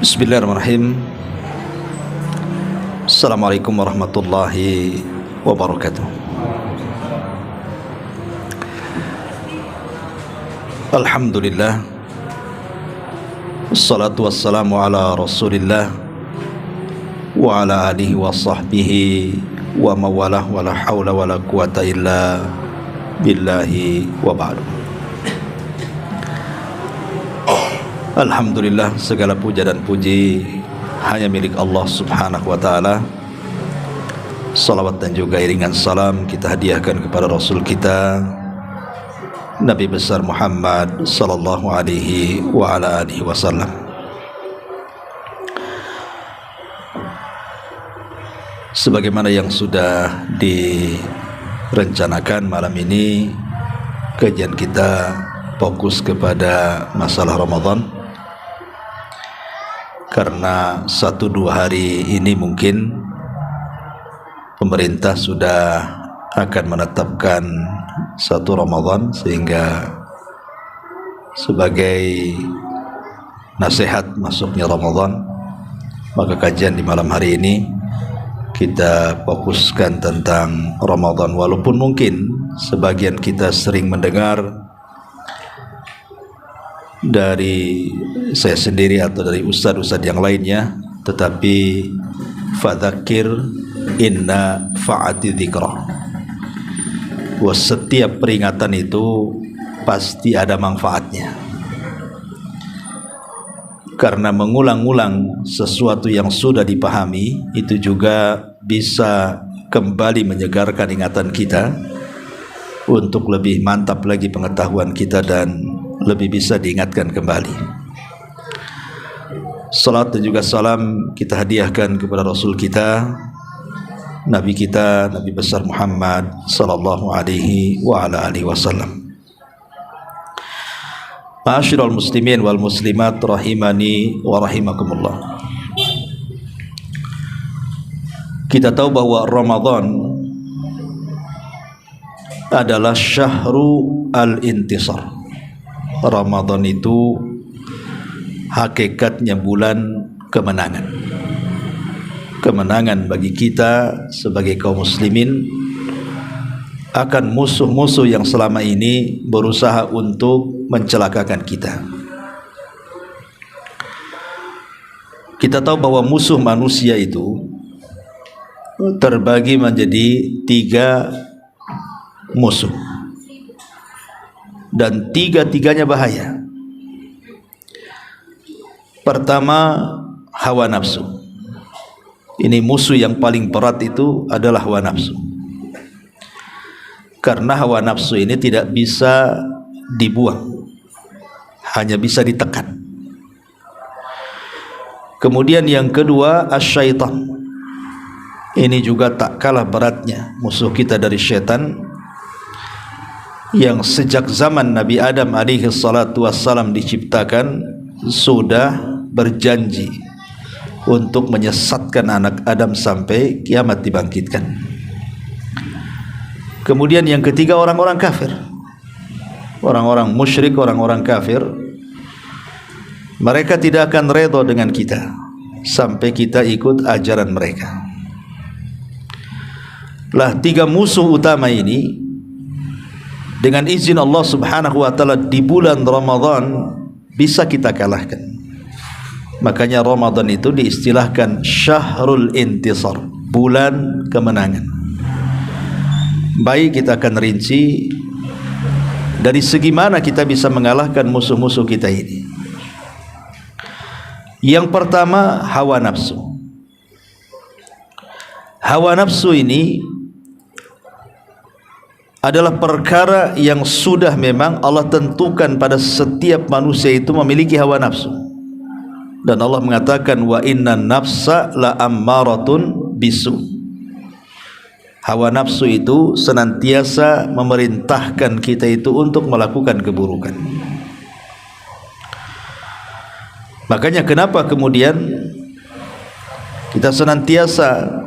Bismillahirrahmanirrahim. Assalamualaikum warahmatullahi wabarakatuh. Alhamdulillah, wassalatu wassalamu ala rasulillah wa ala alihi wa sahbihi wa mawalah wa la hawla wa la quwata illa billahi wa ba'du. Alhamdulillah, segala puja dan puji hanya milik Allah subhanahu wa ta'ala. Salawat dan juga iringan salam kita hadiahkan kepada Rasul kita Nabi besar Muhammad sallallahu alaihi wa ala alihi wasallam. Sebagaimana yang sudah direncanakan, malam ini kajian kita fokus kepada masalah Ramadan. Karena 1-2 hari ini mungkin pemerintah sudah akan menetapkan 1 Ramadan, sehingga sebagai nasihat masuknya Ramadan, maka kajian di malam hari ini kita fokuskan tentang Ramadan. Walaupun mungkin sebagian kita sering mendengar dari saya sendiri atau dari ustadz-ustadz yang lainnya, tetapi fadzakir inna fa'ati dzikra, bahwa setiap peringatan itu pasti ada manfaatnya, karena mengulang-ulang sesuatu yang sudah dipahami itu juga bisa kembali menyegarkan ingatan kita untuk lebih mantap lagi pengetahuan kita dan lebih bisa diingatkan kembali. Salat dan juga salam kita hadiahkan kepada Rasul kita, Nabi kita, Nabi besar Muhammad sallallahu alaihi wa ala alihi wasallam. Ma'asyiral muslimin wal muslimat rahimani wa rahimakumullah. Kita tahu bahwa Ramadan adalah syahru al-intisar. Ramadan itu hakikatnya bulan kemenangan. Kemenangan bagi kita sebagai kaum muslimin akan musuh-musuh yang selama ini berusaha untuk mencelakakan kita. Kita tahu bahwa musuh manusia itu terbagi menjadi 3 musuh, dan 3-tiganya bahaya. Pertama, hawa nafsu. Ini musuh yang paling berat, itu adalah hawa nafsu. Karena hawa nafsu ini tidak bisa dibuang, hanya bisa ditekan. Kemudian yang kedua, asyaitan. Ini juga tak kalah beratnya, musuh kita dari syaitan, yang sejak zaman Nabi Adam alaihi salatu wassalam diciptakan sudah berjanji untuk menyesatkan anak Adam sampai kiamat dibangkitkan. Kemudian yang ketiga, orang-orang kafir, orang-orang musyrik, orang-orang kafir. Mereka tidak akan redha dengan kita sampai kita ikut ajaran mereka. Lah 3 musuh utama ini, dengan izin Allah subhanahu wa ta'ala, di bulan Ramadan bisa kita kalahkan. Makanya Ramadan itu diistilahkan syahrul intisar, bulan kemenangan. Baik, kita akan rinci dari segi mana kita bisa mengalahkan musuh-musuh kita ini. Yang pertama, hawa nafsu. Hawa nafsu ini adalah perkara yang sudah memang Allah tentukan pada setiap manusia itu memiliki hawa nafsu. Dan Allah mengatakan, wa inna nafsa la ammaratun bisu. Hawa nafsu itu senantiasa memerintahkan kita itu untuk melakukan keburukan. Makanya kenapa kemudian kita senantiasa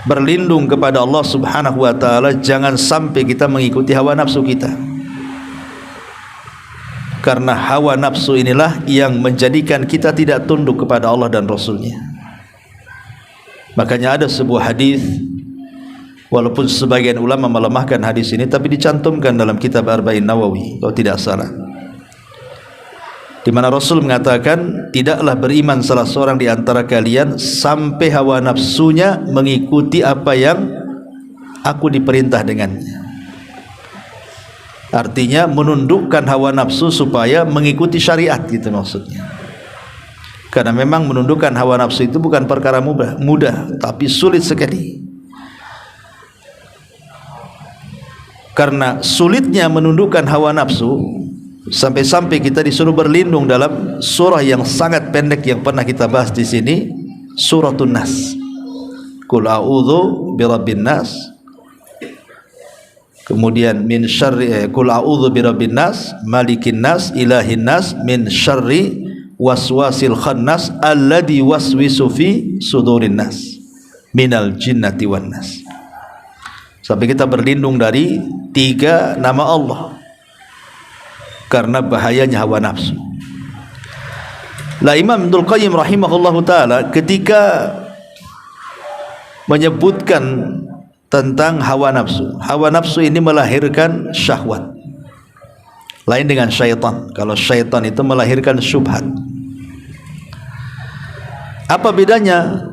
berlindung kepada Allah subhanahu wa ta'ala, jangan sampai kita mengikuti hawa nafsu kita. Karena hawa nafsu inilah yang menjadikan kita tidak tunduk kepada Allah dan Rasulnya. Makanya ada sebuah hadis, walaupun sebagian ulama melemahkan hadis ini, tapi dicantumkan dalam kitab Arba'in Nawawi kalau tidak salah, di mana Rasul mengatakan, tidaklah beriman salah seorang di antara kalian sampai hawa nafsunya mengikuti apa yang aku diperintah dengannya. Artinya menundukkan hawa nafsu supaya mengikuti syariat, gitu maksudnya. Karena memang menundukkan hawa nafsu itu bukan perkara mudah, tapi sulit sekali. Karena sulitnya menundukkan hawa nafsu, sampai-sampai kita disuruh berlindung dalam surah yang sangat pendek yang pernah kita bahas di sini, Suratun Nas. Qul a'udzu birabbin nas. Kemudian min syarri, qul a'udzu birabbin nas, malikin nas, ilahin nas, min syarri waswasil khannas alladzi waswisu fi sudurin nas minal jinnati wan nas. Sampai kita berlindung dari 3 nama Allah karena bahayanya hawa nafsu. Lah Imam Ibnul Qayyim rahimahullahu taala ketika menyebutkan tentang hawa nafsu. Hawa nafsu ini melahirkan syahwat. Lain dengan syaitan. Kalau syaitan itu melahirkan syubhat. Apa bedanya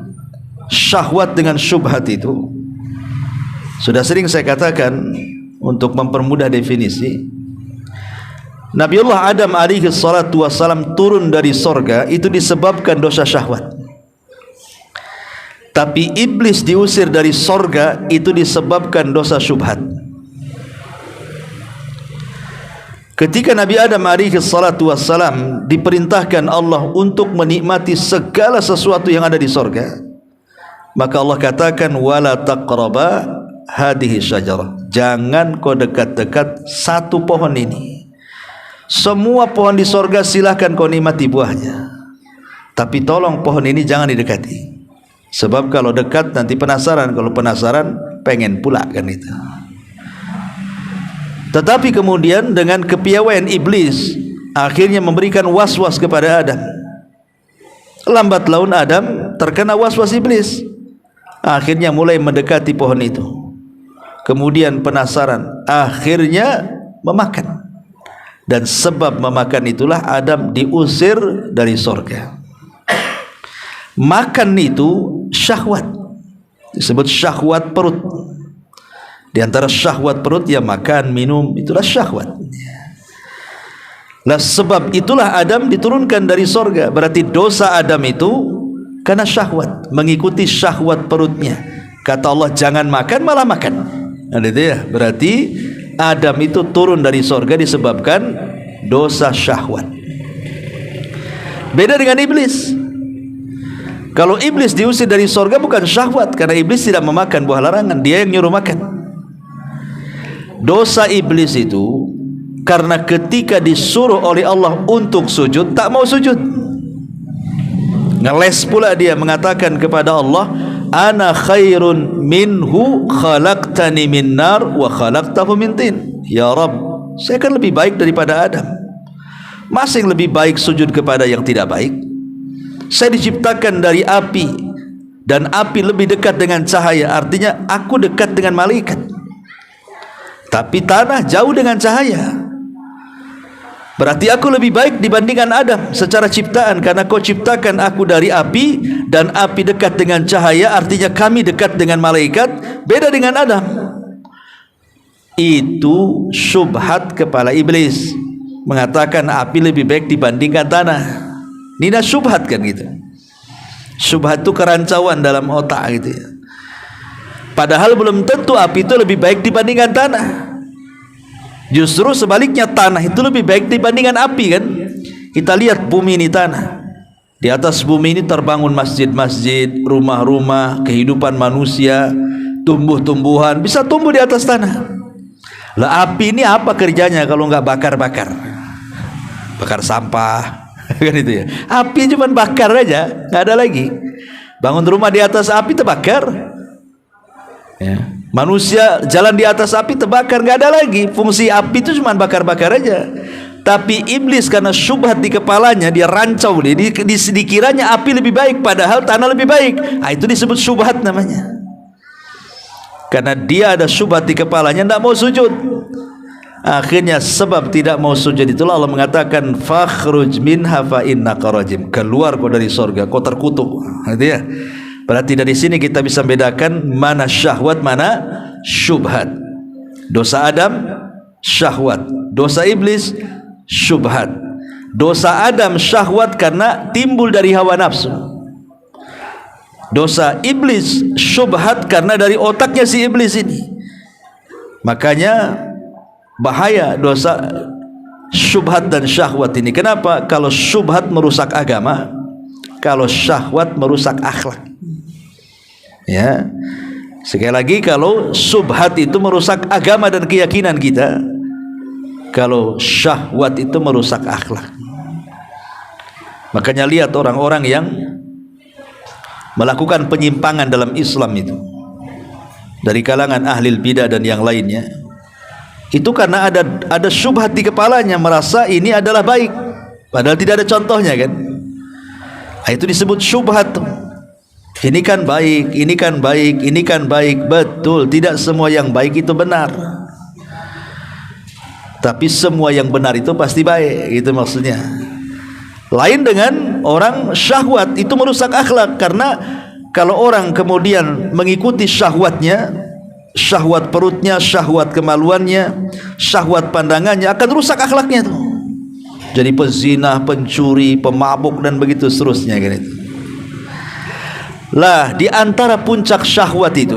syahwat dengan syubhat itu? Sudah sering saya katakan untuk mempermudah definisi. Nabiullah Adam alaihi salatu wassalam turun dari sorga itu disebabkan dosa syahwat. Tapi iblis diusir dari sorga itu disebabkan dosa syubhat. Ketika Nabi Adam alaihi salatu wassalam diperintahkan Allah untuk menikmati segala sesuatu yang ada di sorga, maka Allah katakan wala taqraba hadhihi syajarah, jangan kau dekat-dekat satu pohon ini. Semua pohon di sorga silahkan kau nikmati buahnya, tapi tolong pohon ini jangan didekati. Sebab kalau dekat nanti penasaran, kalau penasaran pengen pula kan itu. Tetapi kemudian dengan kepiawaian iblis akhirnya memberikan was-was kepada Adam. Lambat laun Adam terkena was-was iblis. Akhirnya mulai mendekati pohon itu. Kemudian penasaran, akhirnya memakan. Dan sebab memakan itulah Adam diusir dari surga. Makan itu syahwat, disebut syahwat perut. Di antara syahwat perut ya makan, minum, itulah syahwat. Lah sebab itulah Adam diturunkan dari sorga. Berarti dosa Adam itu karena syahwat, mengikuti syahwat perutnya. Kata Allah jangan makan, malah makan. Nah, itu ya. Berarti Adam itu turun dari sorga disebabkan dosa syahwat. Beda dengan iblis. Kalau iblis diusir dari sorga bukan syahwat, karena iblis tidak memakan buah larangan, dia yang nyuruh makan. Dosa iblis itu karena ketika disuruh oleh Allah untuk sujud tak mau sujud, ngeles pula dia mengatakan kepada Allah, ana khairun minhu khalaqtani min nar wa khalaqtahu min tin. Ya Rabb, saya kan lebih baik daripada Adam, masa yang lebih baik sujud kepada yang tidak baik? Saya diciptakan dari api, dan api lebih dekat dengan cahaya. Artinya aku dekat dengan malaikat, tapi tanah jauh dengan cahaya. Berarti aku lebih baik dibandingkan Adam secara ciptaan, karena kau ciptakan aku dari api, dan api dekat dengan cahaya. Artinya kami dekat dengan malaikat, beda dengan Adam. Itu syubhat kepala iblis, mengatakan api lebih baik dibandingkan tanah. Nina syubhat kan gitu. Syubhat itu kerancauan dalam otak gitu ya. Padahal belum tentu api itu lebih baik dibandingkan tanah. Justru sebaliknya, tanah itu lebih baik dibandingkan api kan. Kita lihat bumi ini tanah. Di atas bumi ini terbangun masjid-masjid, rumah-rumah, kehidupan manusia, tumbuh-tumbuhan bisa tumbuh di atas tanah. Lah api ini apa kerjanya kalau nggak bakar-bakar? Bakar sampah kan itu ya. Api cuma bakar aja, nggak ada lagi. Bangun rumah di atas api terbakar ya. Manusia jalan di atas api terbakar, nggak ada lagi. Fungsi api itu cuma bakar-bakar aja. Tapi iblis karena syubhat di kepalanya, dia rancau, dikiranya api lebih baik padahal tanah lebih baik. Itu disebut syubhat namanya. Karena dia ada syubhat di kepalanya, tidak mau sujud. Akhirnya sebab tidak mau sujud itulah Allah mengatakan fakhruj minha fa innaka rajim. Keluar kau dari surga, kau terkutuk. Gitu ya. Berarti dari sini kita bisa membedakan mana syahwat, mana syubhat. Dosa Adam syahwat, dosa iblis syubhat. Dosa Adam syahwat karena timbul dari hawa nafsu. Dosa iblis syubhat karena dari otaknya si iblis ini. Makanya bahaya dosa syubhat dan syahwat ini. Kenapa? Kalau syubhat merusak agama, kalau syahwat merusak akhlak. Ya. Sekali lagi, kalau syubhat itu merusak agama dan keyakinan kita, kalau syahwat itu merusak akhlak. Makanya lihat orang-orang yang melakukan penyimpangan dalam Islam itu, dari kalangan ahli bidah dan yang lainnya, itu karena ada syubhat di kepalanya, merasa ini adalah baik, padahal tidak ada contohnya kan. Itu disebut syubhat. Ini kan baik, ini kan baik, ini kan baik. Betul, tidak semua yang baik itu benar, tapi semua yang benar itu pasti baik. Itu maksudnya. Lain dengan orang syahwat, itu merusak akhlak. Karena kalau orang kemudian mengikuti syahwatnya, syahwat perutnya, syahwat kemaluannya, syahwat pandangannya, akan rusak akhlaknya tuh. Jadi pezina, pencuri, pemabuk dan begitu seterusnya kan itu. Lah, di antara puncak syahwat itu,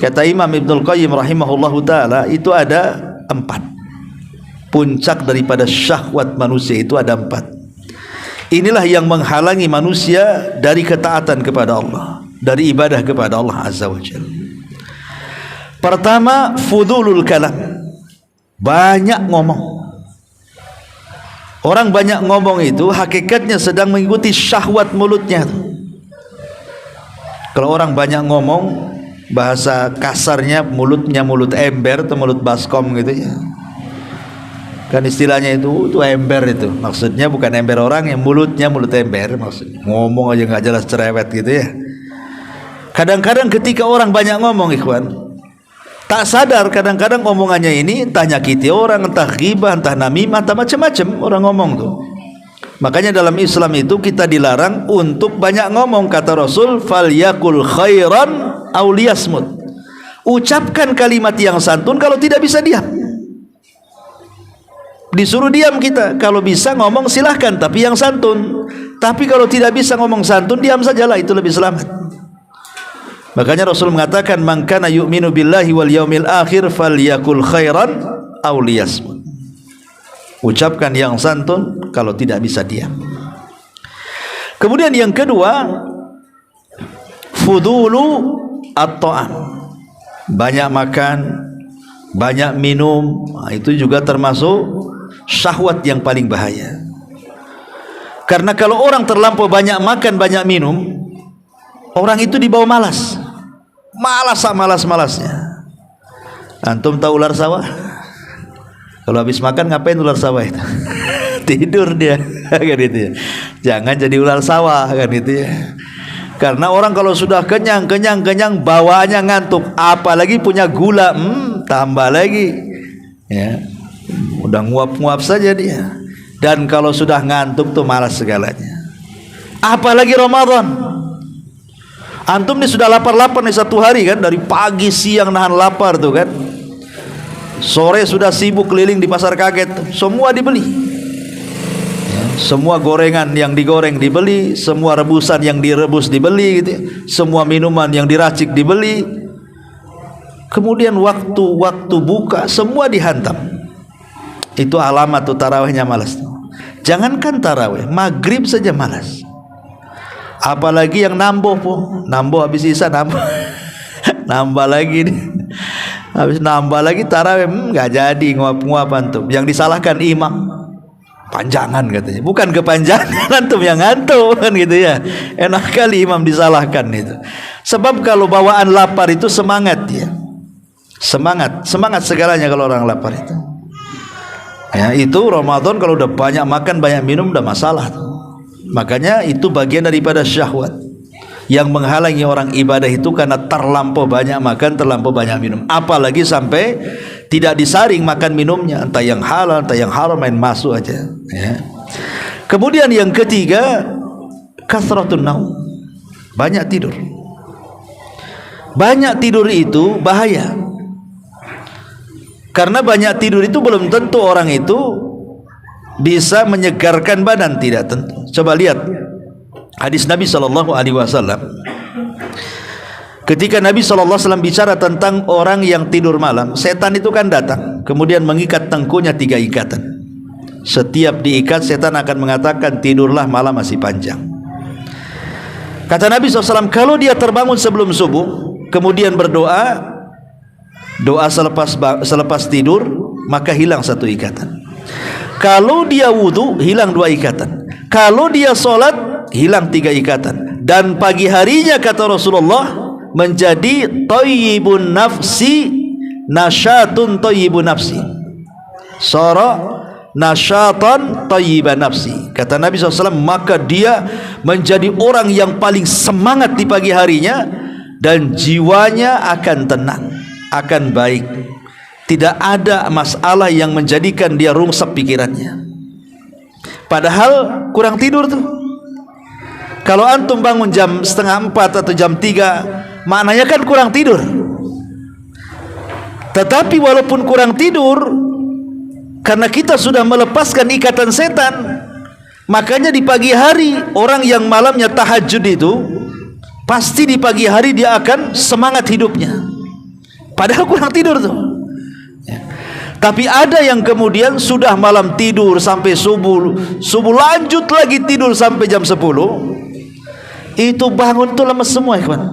kata Imam Ibnul Qayyim rahimahullahu ta'ala, itu ada 4. Puncak daripada syahwat manusia itu ada 4. Inilah yang menghalangi manusia dari ketaatan kepada Allah, dari ibadah kepada Allah Azza wa Jalla. Pertama, fudulul kalam, banyak ngomong. Orang banyak ngomong itu hakikatnya sedang mengikuti syahwat mulutnya. Kalau orang banyak ngomong, bahasa kasarnya mulutnya mulut ember atau mulut baskom gitu ya. Kan istilahnya itu ember itu. Maksudnya bukan ember orang, yang mulutnya mulut ember maksudnya. Ngomong aja nggak jelas, cerewet gitu ya. Kadang-kadang ketika orang banyak ngomong, ikhwan, tak sadar kadang-kadang omongannya ini entah nyakiti orang, entah ghibah, entah namimah, entah macam-macam orang ngomong tuh. Makanya dalam Islam itu kita dilarang untuk banyak ngomong. Kata Rasul, falyakul khairan aw liyasmut. Ucapkan kalimat yang santun, kalau tidak bisa diam. Disuruh diam kita, kalau bisa ngomong silahkan, tapi yang santun. Tapi kalau tidak bisa ngomong santun, diam sajalah, itu lebih selamat. Makanya Rasul mengatakan, man kana yu'minu billahi wal yaumil akhir falyakul khairan aw liyasmut. Ucapkan yang santun, kalau tidak bisa diam. Kemudian yang kedua, fudulu at-ta'am, banyak makan, banyak minum. Itu juga termasuk syahwat yang paling bahaya. Karena kalau orang terlampau banyak makan, banyak minum, orang itu dibawa malas. Malas-malasnya. Antum tahu ular sawah? Kalau habis makan ngapain ular sawah itu? Tidur dia kan itu ya. Jangan jadi ular sawah kan itu ya. Karena orang kalau sudah kenyang bawaannya ngantuk, apalagi punya gula, tambah lagi ya. Udah nguap-nguap saja dia. Dan kalau sudah ngantuk tuh malas segalanya. Apalagi Ramadan. Antum nih sudah lapar-lapar nih satu hari kan, dari pagi siang nahan lapar tuh kan. Sore sudah sibuk keliling di pasar kaget, semua dibeli ya, semua gorengan yang digoreng dibeli, semua rebusan yang direbus dibeli gitu ya. Semua minuman yang diracik dibeli. Kemudian waktu buka semua dihantam. Itu alamat tuh tarawihnya malas. Jangankan tarawih, maghrib saja malas. Apalagi yang namboh habis isya nambah nambah lagi nih. Habis nambah lagi tarawih, nggak jadi, nguap-nguap antum. Yang disalahkan imam, panjangan katanya. Bukan kepanjangan, antum yang ngantuk kan gitu ya. Enak kali imam disalahkan itu. Sebab kalau bawaan lapar itu semangat ya. Semangat segalanya kalau orang lapar itu. Ya, itu Ramadan kalau udah banyak makan, banyak minum udah masalah tuh. Makanya itu bagian daripada syahwat yang menghalangi orang ibadah itu, karena terlampau banyak makan, terlampau banyak minum. Apalagi sampai tidak disaring makan minumnya, entah yang halal, entah yang haram, main masuk aja. Ya. Kemudian yang ketiga, kathratun naum, banyak tidur. Banyak tidur itu bahaya, karena banyak tidur itu belum tentu orang itu bisa menyegarkan badan, tidak tentu. Coba lihat hadis Nabi SAW. Ketika Nabi SAW bicara tentang orang yang tidur malam, setan itu kan datang, kemudian mengikat tengkunya 3 ikatan. Setiap diikat, setan akan mengatakan, tidurlah, malam masih panjang. Kata Nabi SAW, kalau dia terbangun sebelum subuh, kemudian berdoa, doa selepas tidur, maka hilang 1 ikatan. Kalau dia wudu, hilang 2 ikatan. Kalau dia solat, hilang 3 ikatan. Dan pagi harinya, kata Rasulullah, menjadi thayyibun nafsi, nasyatun thayyibun nafsi, sara nasyatan thayyiban nafsi. Kata Nabi SAW, maka dia menjadi orang yang paling semangat di pagi harinya, dan jiwanya akan tenang, akan baik. Tidak ada masalah yang menjadikan dia rungsek pikirannya. Padahal kurang tidur tuh. Kalau antum bangun jam 3:30 atau jam 3, maknanya kan kurang tidur. Tetapi walaupun kurang tidur, karena kita sudah melepaskan ikatan setan, makanya di pagi hari orang yang malamnya tahajud itu, pasti di pagi hari dia akan semangat hidupnya. Padahal kurang tidur tuh. Tapi ada yang kemudian sudah malam tidur sampai subuh lanjut lagi tidur sampai jam 10, itu bangun tuh lemes semua, ikhwan.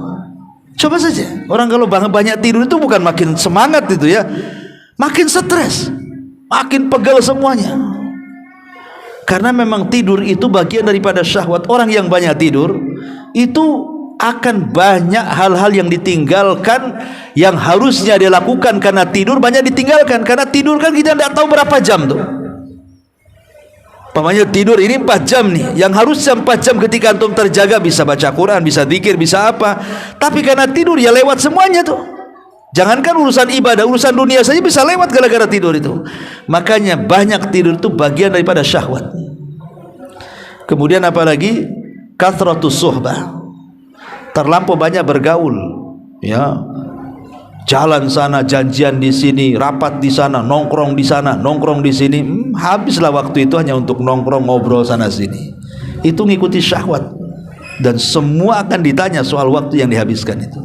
Coba saja, orang kalau banyak tidur itu bukan makin semangat itu ya, makin stres, makin pegal semuanya. Karena memang tidur itu bagian daripada syahwat. Orang yang banyak tidur itu akan banyak hal-hal yang ditinggalkan, yang harusnya dia lakukan karena tidur banyak ditinggalkan. Karena tidur kan kita tidak tahu berapa jam tuh. Pamannya tidur ini 4 jam nih, yang harusnya 4 jam ketika antum terjaga, bisa baca Quran, bisa zikir, bisa apa. Tapi karena tidur ya lewat semuanya tuh. Jangankan urusan ibadah, urusan dunia saja bisa lewat gara-gara tidur itu. Makanya banyak tidur itu bagian daripada syahwat. Kemudian apalagi kathratus suhbah, terlampau banyak bergaul, ya, jalan sana, janjian di sini, rapat di sana, nongkrong di sana, nongkrong di sini. Habislah waktu itu hanya untuk nongkrong, ngobrol sana sini. Itu ngikuti syahwat, dan semua akan ditanya soal waktu yang dihabiskan itu.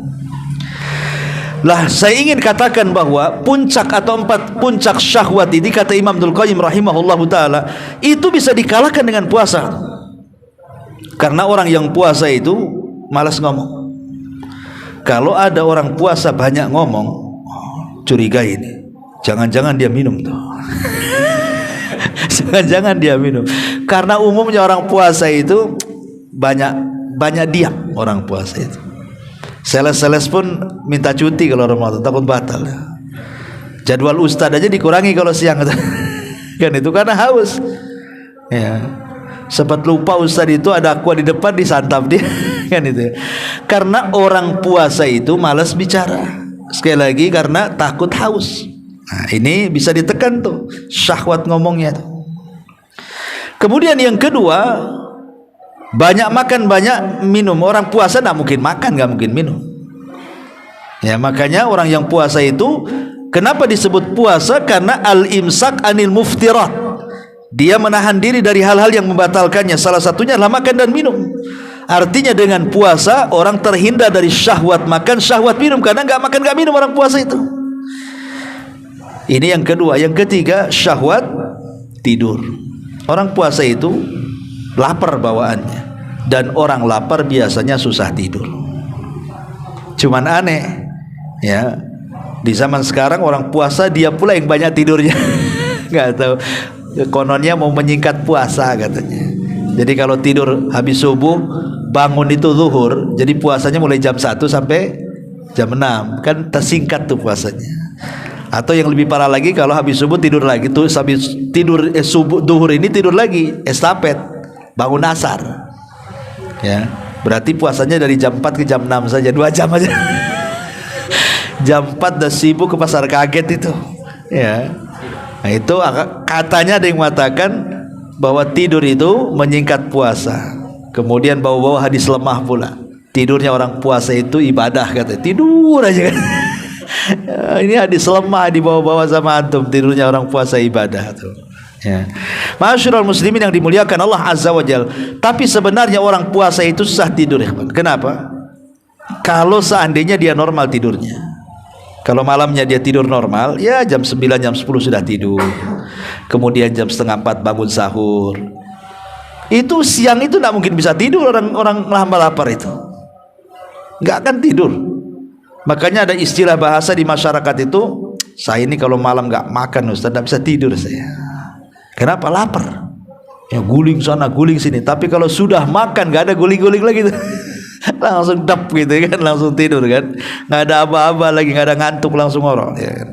Lah, saya ingin katakan bahwa puncak atau 4 puncak syahwat ini, kata Imam Abdul Qayyim rahimahullahu taala, itu bisa dikalahkan dengan puasa. Karena orang yang puasa itu malas ngomong. Kalau ada orang puasa banyak ngomong, curiga ini, jangan-jangan dia minum tuh. Jangan-jangan dia minum. Karena umumnya orang puasa itu banyak diam. Orang puasa itu, sales pun minta cuti kalau Ramadan, takut batal. Jadwal ustad aja dikurangi kalau siang. Kan itu karena haus. Ya, sempat lupa ustad itu ada aqua di depan, disantap dia. Kan itu. Karena orang puasa itu malas bicara. Sekali lagi karena takut haus. Nah, ini bisa ditekan tuh syahwat ngomongnya tuh. Kemudian yang kedua, banyak makan, banyak minum. Orang puasa tidak mungkin makan, nggak mungkin minum. Ya, makanya orang yang puasa itu, kenapa disebut puasa? Karena al-imsak anil muftirat. Dia menahan diri dari hal-hal yang membatalkannya. Salah satunya adalah makan dan minum. Artinya dengan puasa orang terhindar dari syahwat makan, syahwat minum. Karena nggak makan nggak minum orang puasa itu. Ini yang kedua. Yang ketiga, syahwat tidur. Orang puasa itu lapar bawaannya, dan orang lapar biasanya susah tidur. Cuman aneh, ya, di zaman sekarang orang puasa dia pula yang banyak tidurnya. Nggak tahu, kononnya mau menyingkat puasa katanya. Jadi kalau tidur habis subuh, bangun itu zuhur, jadi puasanya mulai jam 1 sampai jam 6, kan tersingkat tuh puasanya. Atau yang lebih parah lagi, kalau habis subuh tidur lagi tuh, habis tidur subuh duhur ini tidur lagi, estafet, bangun asar. Ya, berarti puasanya dari jam 4 ke jam 6 saja, 2 jam aja. Jam 4 dah sibuk ke pasar kaget itu. Ya. Nah, itu katanya ada yang mengatakan bahwa tidur itu menyingkat puasa. Kemudian bawa-bawa hadis lemah pula. Tidurnya orang puasa itu ibadah, katanya. Tidur aja kan. Ini hadis lemah dibawa-bawa sama antum, tidurnya orang puasa ibadah tuh. Ya. Ma'asyiral muslimin yang dimuliakan Allah Azza wa Jalla. Tapi sebenarnya orang puasa itu susah tidur, ya. Kenapa? Kalau seandainya dia normal tidurnya. Kalau malamnya dia tidur normal, ya jam 9 jam 10 sudah tidur. Kemudian jam setengah 4 bangun sahur. Itu siang itu tidak mungkin bisa tidur, orang hamba lapar itu. Enggak akan tidur. Makanya ada istilah bahasa di masyarakat itu, saya ini kalau malam nggak makan Ustaz, tidak bisa tidur saya. Kenapa? Lapar. Ya guling sana guling sini. Tapi kalau sudah makan nggak ada guling-guling lagi tuh. Langsung dap gitu kan, langsung tidur kan, nggak ada aba-aba lagi, nggak ada ngantuk, langsung ngorok. Ya.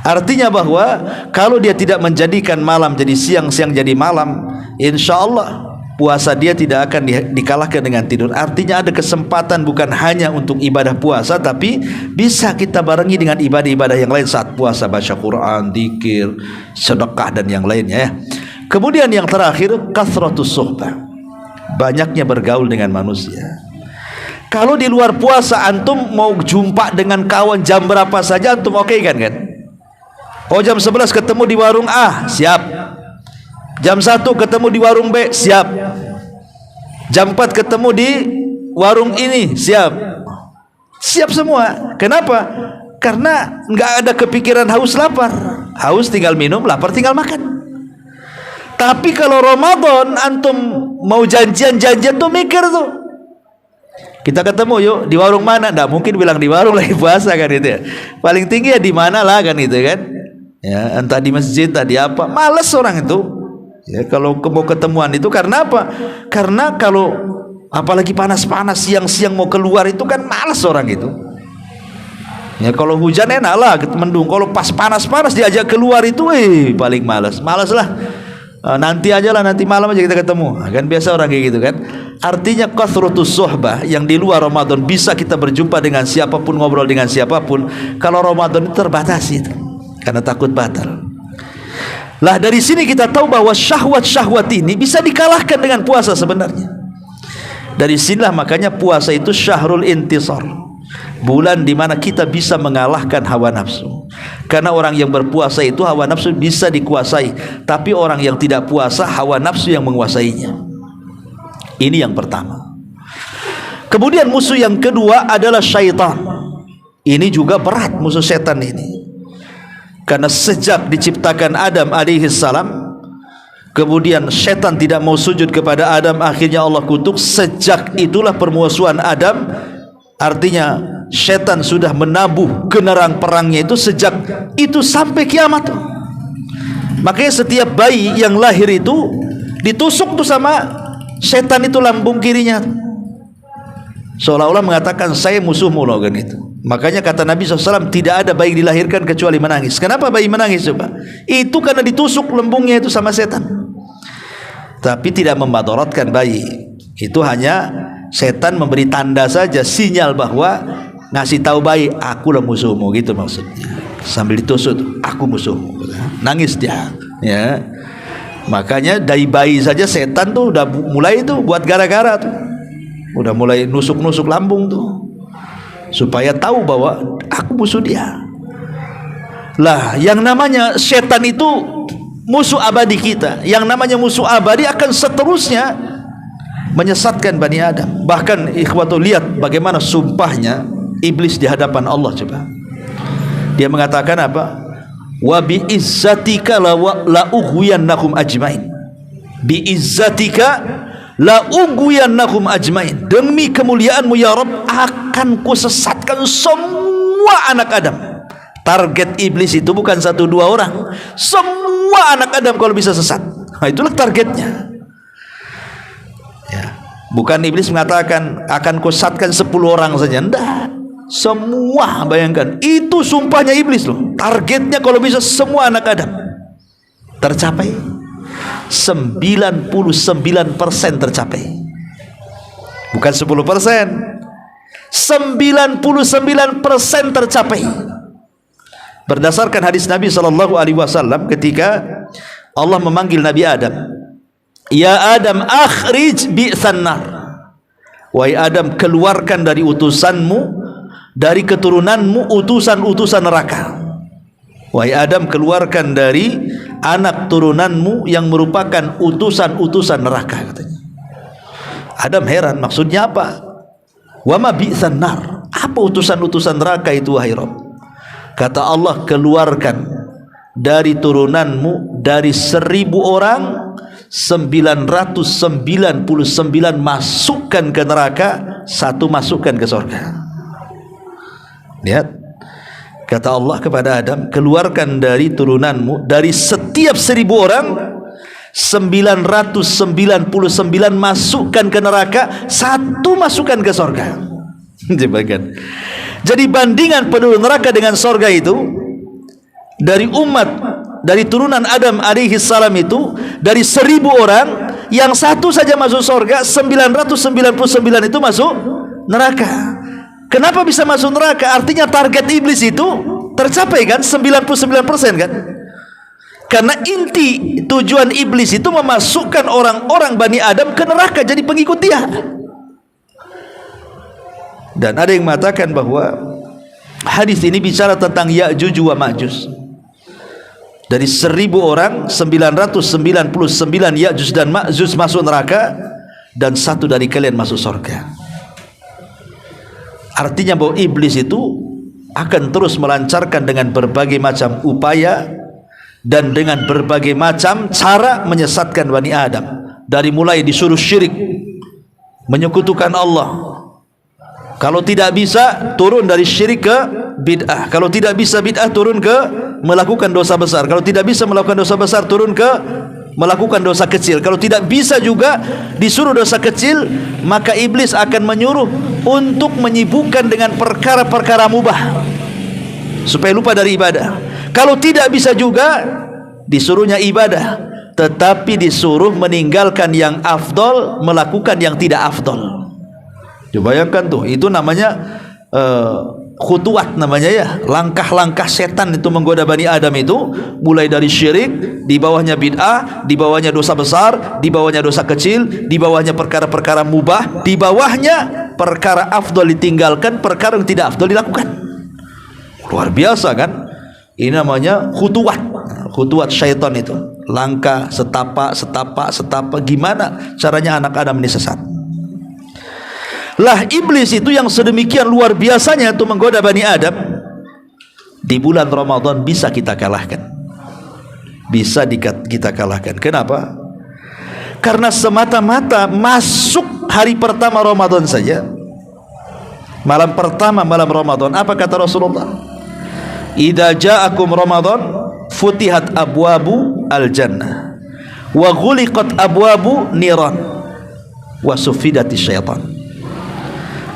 Artinya bahwa kalau dia tidak menjadikan malam jadi siang, siang jadi malam, insya Allah puasa dia tidak akan dikalahkan dengan tidur. Artinya ada kesempatan bukan hanya untuk ibadah puasa, tapi bisa kita barengi dengan ibadah-ibadah yang lain saat puasa, baca Quran, dzikir, sedekah dan yang lainnya ya. Kemudian yang terakhir, kathratus suhbah, banyaknya bergaul dengan manusia. Kalau di luar puasa antum mau jumpa dengan kawan jam berapa saja antum oke kan? Oh jam 11 ketemu di warung A, siap. Jam 1 ketemu di warung B, siap. Jam 4 ketemu di warung ini, siap. Siap semua. Kenapa? Karena nggak ada kepikiran haus lapar. Haus tinggal minum, lapar tinggal makan. Tapi kalau Ramadan antum mau janjian tuh mikir tuh. Kita ketemu yuk di warung mana? Nggak mungkin bilang di warung lagi puasa kan itu ya. Paling tinggi ya di mana lah kan itu kan. Ya, entah di masjid, entah di apa. Males orang itu. Ya, kalau mau ketemuan itu karena apa? Karena kalau apalagi panas-panas siang-siang mau keluar itu kan males orang itu. Ya kalau hujan enak lah mendung. Kalau pas panas-panas diajak keluar itu paling males. Males lah. Nanti aja lah, nanti malam aja kita ketemu. Kan biasa orang kayak gitu kan. Artinya kathratus suhbah, yang di luar Ramadan bisa kita berjumpa dengan siapapun, ngobrol dengan siapapun. Kalau Ramadan itu terbatas itu, karena takut batal. Lah dari sini kita tahu bahwa syahwat-syahwat ini bisa dikalahkan dengan puasa sebenarnya. Dari sinilah makanya puasa itu syahrul intisar, bulan di mana kita bisa mengalahkan hawa nafsu. Karena orang yang berpuasa itu hawa nafsu bisa dikuasai, tapi orang yang tidak puasa hawa nafsu yang menguasainya. Ini yang pertama. Kemudian musuh yang kedua adalah syaitan. Ini juga berat musuh setan ini. Karena sejak diciptakan Adam alaihi salam, kemudian setan tidak mau sujud kepada Adam, akhirnya Allah kutuk. Sejak itulah permusuhan Adam. Artinya setan sudah menabuh generang perangnya itu sejak itu sampai kiamat. Makanya setiap bayi yang lahir itu ditusuk tuh sama setan itu lambung kirinya, seolah-olah mengatakan saya musuhmu loh kan itu. Makanya kata Nabi SAW, tidak ada bayi dilahirkan kecuali menangis. Kenapa bayi menangis coba? Itu karena ditusuk lambungnya itu sama setan. Tapi tidak memadaratkan bayi. Itu hanya setan memberi tanda saja, sinyal bahwa ngasih tahu bayi, akulah musuhmu, gitu maksudnya. Sambil ditusuk, aku musuhmu. Nangis dia. Ya. Makanya dari bayi saja setan tuh udah mulai itu buat gara-gara tuh. Udah mulai nusuk-nusuk lambung tuh, supaya tahu bahwa aku musuh dia. Lah, yang namanya setan itu musuh abadi kita. Yang namanya musuh abadi akan seterusnya menyesatkan Bani Adam. Bahkan ikhwatul, lihat bagaimana sumpahnya iblis di hadapan Allah. Coba dia mengatakan apa? Wa bi izzatika la ughwiyannakum ajmain. Bi izzatika la ughwiyannakum ajmain. Demi kemuliaanmu ya Rabb, akan kusesatkan semua anak Adam. Target iblis itu bukan 1-2 orang, semua anak Adam kalau bisa sesat. Nah, itulah targetnya. Ya. Bukan iblis mengatakan akan kusesatkan 10 orang saja. Enggak. Semua, bayangkan, itu sumpahnya iblis loh. Targetnya kalau bisa semua anak Adam. Tercapai 99% tercapai. Bukan 10%, 99% tercapai. Berdasarkan hadis Nabi SAW ketika Allah memanggil Nabi Adam, ya Adam akhrij bi'than nar, wahai Adam, keluarkan dari utusanmu, dari keturunanmu utusan-utusan neraka. Wahai Adam, keluarkan dari anak turunanmu yang merupakan utusan-utusan neraka, katanya. Adam heran, maksudnya apa? Wa ma bi'tsan nar, apa utusan-utusan neraka itu wahai Rabb? Kata Allah, keluarkan dari turunanmu, dari 1000 orang 999 masukkan ke neraka, 1 masukkan ke surga. Lihat, kata Allah kepada Adam, keluarkan dari turunanmu, dari setiap 1000 orang 999 masukkan ke neraka, 1 masukkan ke surga. Jadi bandingan penduduk neraka dengan surga itu, dari umat, dari turunan Adam alaihi salam itu, dari 1000 orang, yang 1 saja masuk surga, 999 itu masuk neraka. Kenapa bisa masuk neraka? Artinya target iblis itu tercapai kan, 99% kan? Karena inti tujuan iblis itu memasukkan orang-orang Bani Adam ke neraka jadi pengikut dia. Dan ada yang mengatakan bahwa hadis ini bicara tentang Ya'juj wa Ma'juj. Dari 1000 orang 999 Ya'juj dan Ma'juj masuk neraka, dan 1 dari kalian masuk surga. Artinya bahwa iblis itu akan terus melancarkan dengan berbagai macam upaya dan dengan berbagai macam cara menyesatkan Bani Adam. Dari mulai disuruh syirik, menyekutukan Allah. Kalau tidak bisa, turun dari syirik ke bid'ah. Kalau tidak bisa bid'ah, turun ke melakukan dosa besar. Kalau tidak bisa melakukan dosa besar, turun ke melakukan dosa kecil. Kalau tidak bisa juga disuruh dosa kecil, maka iblis akan menyuruh untuk menyibukkan dengan perkara-perkara mubah supaya lupa dari ibadah. Kalau tidak bisa juga disuruhnya ibadah, tetapi disuruh meninggalkan yang afdol, melakukan yang tidak afdol. Coba bayangkan tuh, itu namanya khutuwat namanya ya, langkah-langkah setan itu menggoda Bani Adam itu, mulai dari syirik, di bawahnya bid'ah, di bawahnya dosa besar, di bawahnya dosa kecil, di bawahnya perkara-perkara mubah, di bawahnya perkara afdol ditinggalkan, perkara yang tidak afdol dilakukan. Luar biasa kan? Ini namanya khutuwat, khutuwat syaitan itu, langkah setapak, gimana caranya anak Adam ini sesat. Lah iblis itu yang sedemikian luar biasanya untuk menggoda Bani Adam, di bulan Ramadan bisa kita kalahkan. Bisa kita kalahkan. Kenapa? Karena semata-mata masuk hari pertama Ramadan saja, malam pertama malam Ramadan, apa kata Rasulullah? Idza ja'akum Ramadan futihat abwabu al-jannah wa ghuliqat abwabu niran wa sufidati syaitan.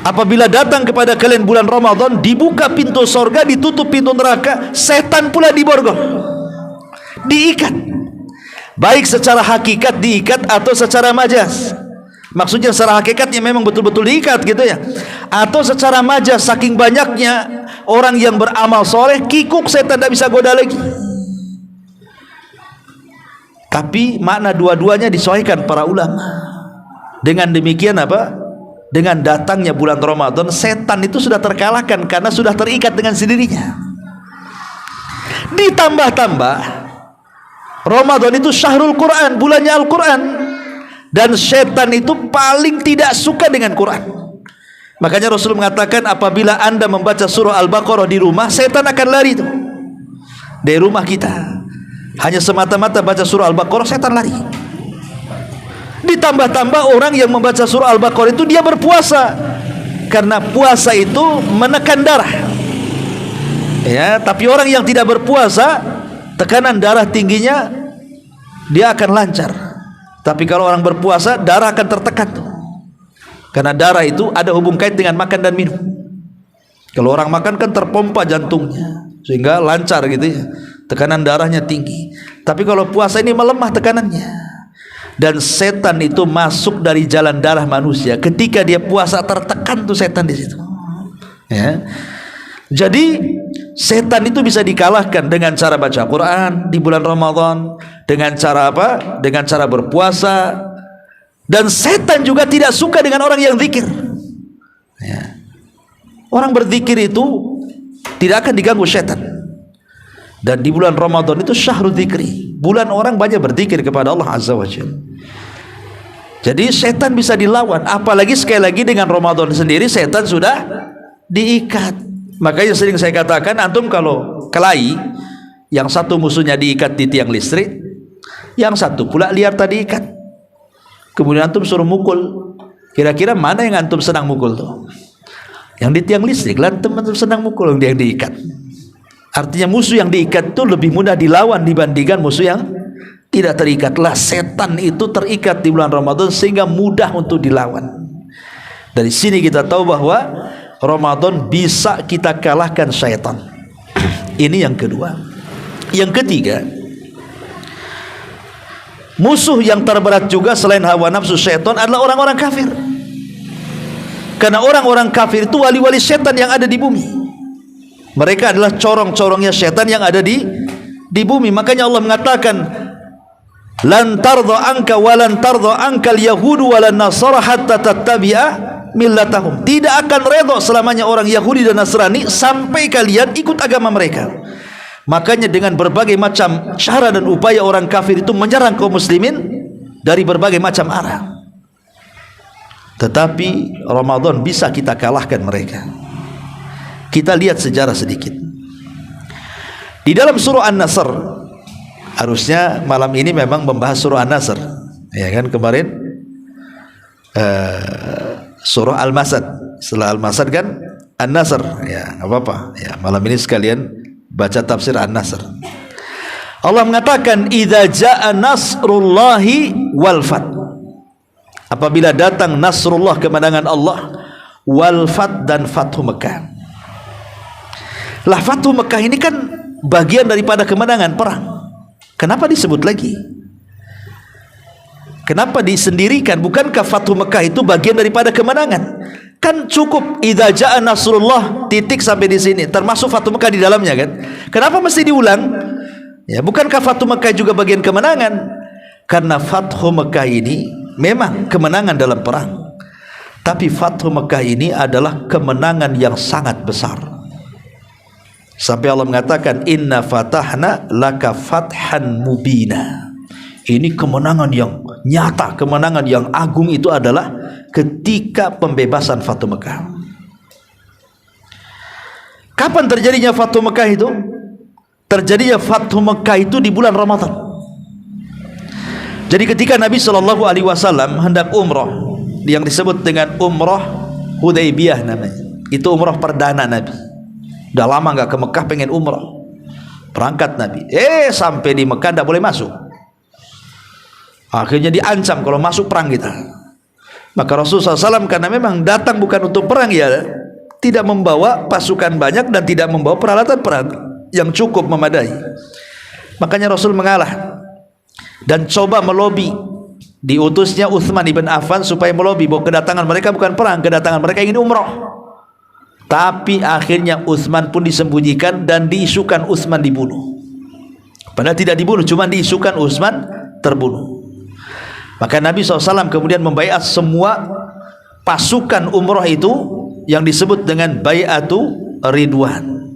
Apabila datang kepada kalian bulan Ramadan, dibuka pintu sorga, ditutup pintu neraka, setan pula diborgol, diikat. Baik secara hakikat diikat atau secara majas. Maksudnya secara hakikatnya memang betul-betul diikat gitu ya, atau secara majas, saking banyaknya orang yang beramal soleh, kikuk setan tidak bisa goda lagi. Tapi makna dua-duanya disesuaikan para ulama. Dengan demikian apa? Dengan datangnya bulan Ramadan, setan itu sudah terkalahkan karena sudah terikat dengan sendirinya. Ditambah-tambah, Ramadan itu syahrul Quran, bulannya Al-Quran, dan setan itu paling tidak suka dengan Quran. Makanya Rasul mengatakan, apabila anda membaca surah Al-Baqarah di rumah, setan akan lari itu dari rumah kita. Hanya semata-mata baca surah Al-Baqarah, setan lari. Ditambah-tambah orang yang membaca surah Al-Baqarah itu dia berpuasa, karena puasa itu menekan darah ya. Tapi orang yang tidak berpuasa, tekanan darah tingginya dia akan lancar. Tapi kalau orang berpuasa, darah akan tertekan tuh, karena darah itu ada hubung kait dengan makan dan minum. Kalau orang makan kan terpompa jantungnya sehingga lancar gitu ya, tekanan darahnya tinggi. Tapi kalau puasa ini melemah tekanannya, dan setan itu masuk dari jalan darah manusia. Ketika dia puasa tertekan tuh setan di situ. Ya. Jadi setan itu bisa dikalahkan dengan cara baca Quran di bulan Ramadan, dengan cara apa? Dengan cara berpuasa. Dan setan juga tidak suka dengan orang yang zikir. Ya. Orang berzikir itu tidak akan diganggu setan. Dan di bulan Ramadan itu syahrul dzikri, bulan orang banyak berzikir kepada Allah Azza wa Jalla. Jadi setan bisa dilawan, apalagi sekali lagi dengan Ramadan sendiri setan sudah diikat. Makanya sering saya katakan, antum kalau kelahi, yang satu musuhnya diikat di tiang listrik, yang satu pula liar tadi ikat. Kemudian antum suruh mukul, kira-kira mana yang antum senang mukul tuh? Yang di tiang listrik lah antum senang mukul yang diikat. Artinya musuh yang diikat itu lebih mudah dilawan dibandingkan musuh yang tidak terikat. Lah setan itu terikat di bulan Ramadan sehingga mudah untuk dilawan. Dari sini kita tahu bahwa Ramadan bisa kita kalahkan syaitan. Ini yang kedua. Yang ketiga, musuh yang terberat juga selain hawa nafsu syaitan adalah orang-orang kafir. Karena orang-orang kafir itu wali-wali setan yang ada di bumi. Mereka adalah corong-corongnya setan yang ada di bumi. Makanya Allah mengatakan, lan tardha anka wa lan tardha ankal yahudu wa lan nasara hatta tattabi'a millatahum. Tidak akan redha selamanya orang Yahudi dan Nasrani sampai kalian ikut agama mereka. Makanya dengan berbagai macam cara dan upaya orang kafir itu menyerang kaum muslimin dari berbagai macam arah. Tetapi Ramadan bisa kita kalahkan mereka. Kita lihat sejarah sedikit. Di dalam surah An-Nasr, harusnya malam ini memang membahas surah An-Nasr, ya kan, kemarin surah Al-Masad. Setelah Al-Masad kan An-Nasr, ya nggak apa-apa. Ya, malam ini sekalian baca tafsir An-Nasr. Allah mengatakan, idza jaa nasrullahi wal fath. Apabila datang nasrullah, kemenangan Allah, wal fath, dan fathu Mekah. Lah fathu Mekah ini kan bagian daripada kemenangan perang. Kenapa disebut lagi? Kenapa disendirikan? Bukankah fathu Mekah itu bagian daripada kemenangan? Kan cukup idza jaa nasrullah titik sampai di sini, termasuk fathu Mekah di dalamnya kan? Kenapa mesti diulang? Ya, bukankah fathu Mekah juga bagian kemenangan? Karena fathu Mekah ini memang kemenangan dalam perang, tapi fathu Mekah ini adalah kemenangan yang sangat besar. Sampai Allah mengatakan, inna fatahna laka fathan mubina. Ini kemenangan yang nyata, kemenangan yang agung. Itu adalah ketika pembebasan fathu Mekah. Kapan terjadinya fathu Mekah itu? Terjadinya fathu Mekah itu di bulan Ramadan. Jadi ketika Nabi SAW hendak umrah, yang disebut dengan umrah Hudaybiyah namanya, itu umrah perdana Nabi. Udah lama nggak ke Mekah, pengen umrah, berangkat Nabi. Sampai di Mekah tidak boleh masuk. Akhirnya diancam kalau masuk perang kita. Maka Rasulullah SAW karena memang datang bukan untuk perang, ya tidak membawa pasukan banyak dan tidak membawa peralatan perang yang cukup memadai. Makanya Rasul mengalah dan coba melobi, diutusnya Utsman ibn Affan supaya melobi bahwa kedatangan mereka bukan perang, kedatangan mereka ingin umrah. Tapi akhirnya Utsman pun disembunyikan dan diisukan Utsman dibunuh. Padahal tidak dibunuh, cuma diisukan Utsman terbunuh. Maka Nabi SAW kemudian membaiat semua pasukan umrah itu yang disebut dengan Bai'atu Ridwan.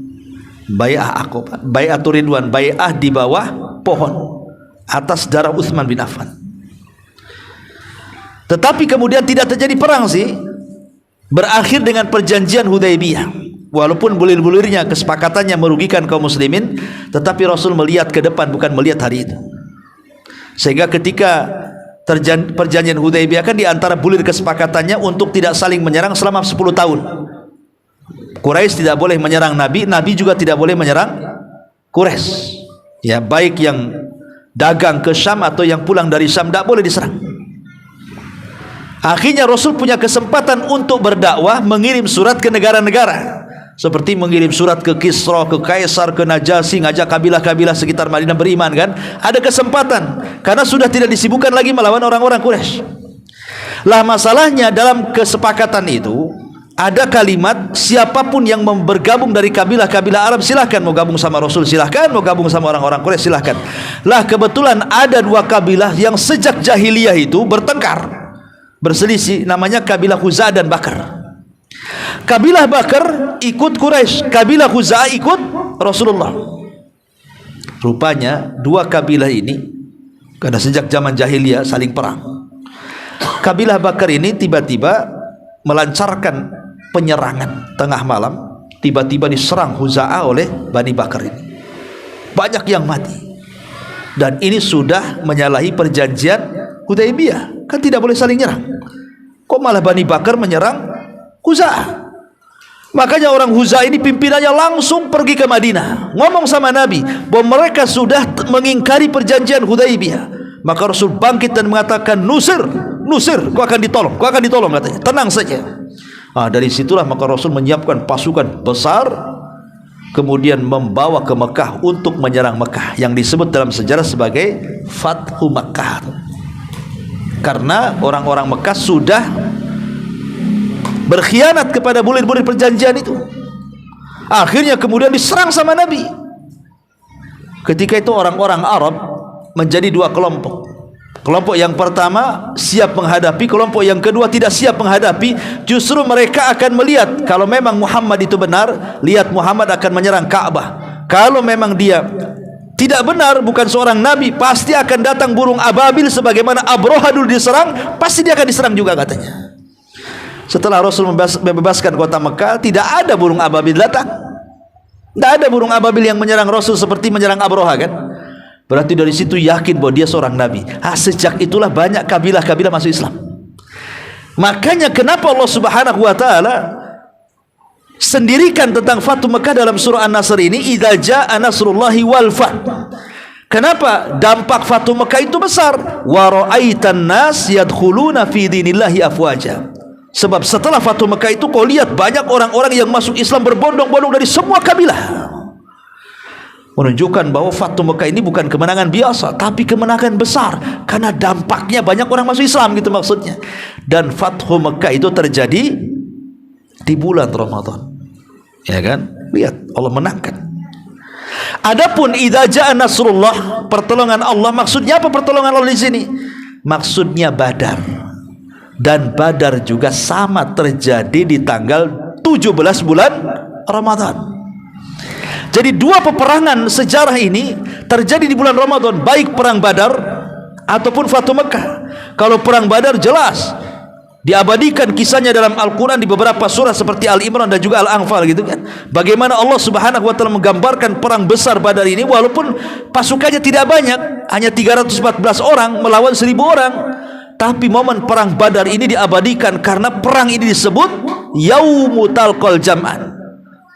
Bai'ah Aqabah, Bai'atu Ridwan, bai'ah di bawah pohon atas darah Utsman bin Affan. Tetapi kemudian tidak terjadi perang sih, berakhir dengan perjanjian Hudaybiyah. Walaupun bulir-bulirnya kesepakatannya merugikan kaum muslimin, tetapi Rasul melihat ke depan, bukan melihat hari itu. Sehingga ketika perjanjian Hudaybiyah kan diantara bulir kesepakatannya untuk tidak saling menyerang selama 10 tahun. Quraisy tidak boleh menyerang Nabi, Nabi juga tidak boleh menyerang Quraisy. Ya, baik yang dagang ke Syam atau yang pulang dari Syam tidak boleh diserang. Akhirnya Rasul punya kesempatan untuk berdakwah, mengirim surat ke negara-negara seperti mengirim surat ke Kisra, ke Kaisar, ke Najasyi, ngajak kabilah-kabilah sekitar Madinah beriman kan. Ada kesempatan karena sudah tidak disibukkan lagi melawan orang-orang Quraisy. Lah masalahnya dalam kesepakatan itu ada kalimat siapapun yang bergabung dari kabilah-kabilah Arab silahkan, mau gabung sama Rasul silahkan, mau gabung sama orang-orang Quraisy silahkan. Lah kebetulan ada dua kabilah yang sejak jahiliyah itu bertengkar, berselisih, namanya kabilah Khuza'ah dan Bakar. Kabilah Bakar ikut Quraisy, kabilah Khuza'ah ikut Rasulullah. Rupanya dua kabilah ini karena sejak zaman jahiliyah saling perang. Kabilah Bakar ini tiba-tiba melancarkan penyerangan tengah malam, tiba-tiba diserang Khuza'ah oleh Bani Bakar ini. Banyak yang mati. Dan ini sudah menyalahi perjanjian Hudaybiyah. Kan tidak boleh saling nyerang. Kok malah Bani Bakar menyerang Khuza'ah? Makanya orang Khuza'ah ini pimpinannya langsung pergi ke Madinah, ngomong sama Nabi bahwa mereka sudah mengingkari perjanjian Hudaybiyah. Maka Rasul bangkit dan mengatakan, Nusir, kau akan ditolong katanya, tenang saja. Dari situlah maka Rasul menyiapkan pasukan besar, kemudian membawa ke Mekah untuk menyerang Mekah, yang disebut dalam sejarah sebagai Fathu Mekah. Karena orang-orang Mekah sudah berkhianat kepada bulir-bulir perjanjian itu. Akhirnya kemudian diserang sama Nabi. Ketika itu orang-orang Arab menjadi dua kelompok. Kelompok yang pertama siap menghadapi, kelompok yang kedua tidak siap menghadapi. Justru mereka akan melihat kalau memang Muhammad itu benar, lihat Muhammad akan menyerang Ka'bah. Kalau memang dia tidak benar, bukan seorang nabi, pasti akan datang burung ababil sebagaimana Abroha dulu diserang, pasti dia akan diserang juga katanya. Setelah Rasul membebaskan kota Mekah, tidak ada burung ababil datang. Tidak ada burung ababil yang menyerang Rasul seperti menyerang Abroha kan. Berarti dari situ yakin bahwa dia seorang nabi. Sejak itulah banyak kabilah-kabilah masuk Islam. Makanya kenapa Allah Subhanahu wa taala sendirikan tentang Fathu Mekah dalam surah An-Nasr ini, idza jaa nasrullahi wal fath. Kenapa? Dampak Fathu Mekah itu besar. Wa ra'aitan nas yadkhuluna fi dinillahi afwaja. Sebab setelah Fathu Mekah itu kau lihat banyak orang-orang yang masuk Islam berbondong-bondong dari semua kabilah. Menunjukkan bahwa Fathu Mekah ini bukan kemenangan biasa, tapi kemenangan besar karena dampaknya banyak orang masuk Islam, gitu maksudnya. Dan Fathu Mekah itu terjadi di bulan Ramadan. Ya kan? Lihat Allah menangkan. Adapun idza jaa nasrullah, pertolongan Allah, maksudnya apa pertolongan Allah di sini? Maksudnya Badar. Dan Badar juga sama terjadi di tanggal 17 bulan Ramadan. Jadi dua peperangan sejarah ini terjadi di bulan Ramadan, baik perang Badar ataupun Fathu Mekah. Kalau perang Badar jelas diabadikan kisahnya dalam Al-Quran di beberapa surah seperti Al-Imran dan juga Al-Anfal gitu kan. Bagaimana Allah Subhanahu wa taala menggambarkan perang besar Badar ini, walaupun pasukannya tidak banyak, hanya 314 orang melawan 1000 orang. Tapi momen perang Badar ini diabadikan karena perang ini disebut Yaumu Talqal Jam'an,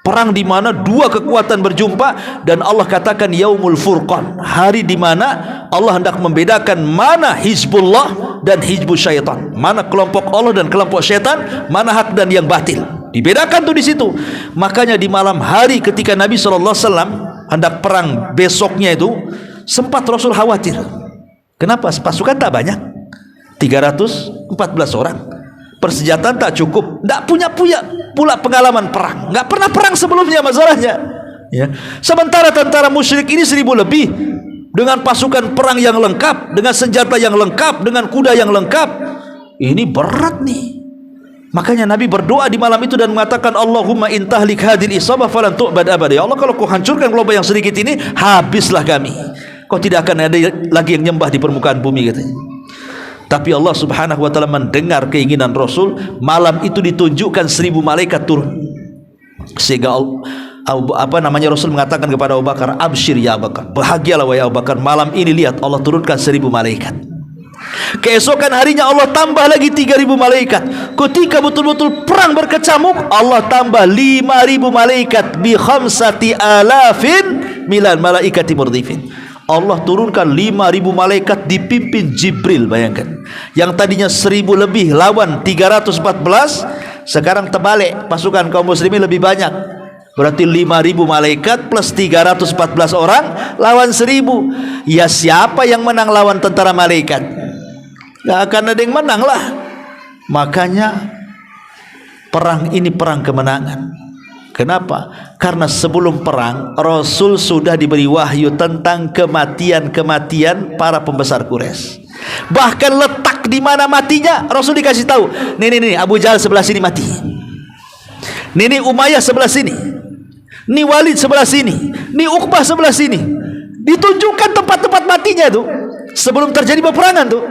perang di mana dua kekuatan berjumpa, dan Allah katakan Yaumul Furqan, hari di mana Allah hendak membedakan mana Hizbullah dan Hizbus Syaitan, mana kelompok Allah dan kelompok syaitan, mana hak dan yang batil. Dibedakan tuh di situ. Makanya di malam hari ketika Nabi SAW hendak perang besoknya itu, sempat Rasul khawatir. Kenapa? Pasukan tak banyak, 314 orang, persenjataan tak cukup, tidak punya pula pengalaman perang, nggak pernah perang sebelumnya masalahnya ya. Sementara tentara musyrik ini 1000 lebih dengan pasukan perang yang lengkap, dengan senjata yang lengkap, dengan kuda yang lengkap. Ini berat nih. Makanya Nabi berdoa di malam itu dan mengatakan, Allahumma intahlik hadil isabah falan tu'bad abada. Ya Allah, kalau kau hancurkan kelompok yang sedikit ini, habislah kami, kau tidak akan ada lagi yang nyembah di permukaan bumi katanya. Tapi Allah Subhanahu wa taala mendengar keinginan Rasul. Malam itu ditunjukkan 1000 malaikat turun. Sehingga Rasul mengatakan kepada Abu Bakar, absyir ya Abu Bakar, bahagialah wahai Abu Bakar, malam ini lihat Allah turunkan 1000 malaikat. Keesokan harinya Allah tambah lagi 3000 malaikat. Ketika betul-betul perang berkecamuk, Allah tambah 5000 malaikat bi khamsati alafin milal malaikati murdifin. Allah turunkan 5000 malaikat dipimpin Jibril. Bayangkan, yang tadinya 1000 lebih lawan 314, sekarang terbalik, pasukan kaum muslimin lebih banyak, Berarti 5.000 malaikat plus 314 orang lawan 1.000. Ya siapa yang menang lawan tentara malaikat? Gak akan ada yang menang lah. Makanya perang ini perang kemenangan. Kenapa? Karena sebelum perang Rasul sudah diberi wahyu tentang kematian-kematian para pembesar Quraisy. Bahkan letak di mana matinya Rasul dikasih tahu. Nih Abu Jahal sebelah sini mati. Nih Umayyah sebelah sini. Nih Walid sebelah sini. Nih Uqbah sebelah sini. Ditunjukkan tempat-tempat matinya tuh sebelum terjadi peperangan tuh.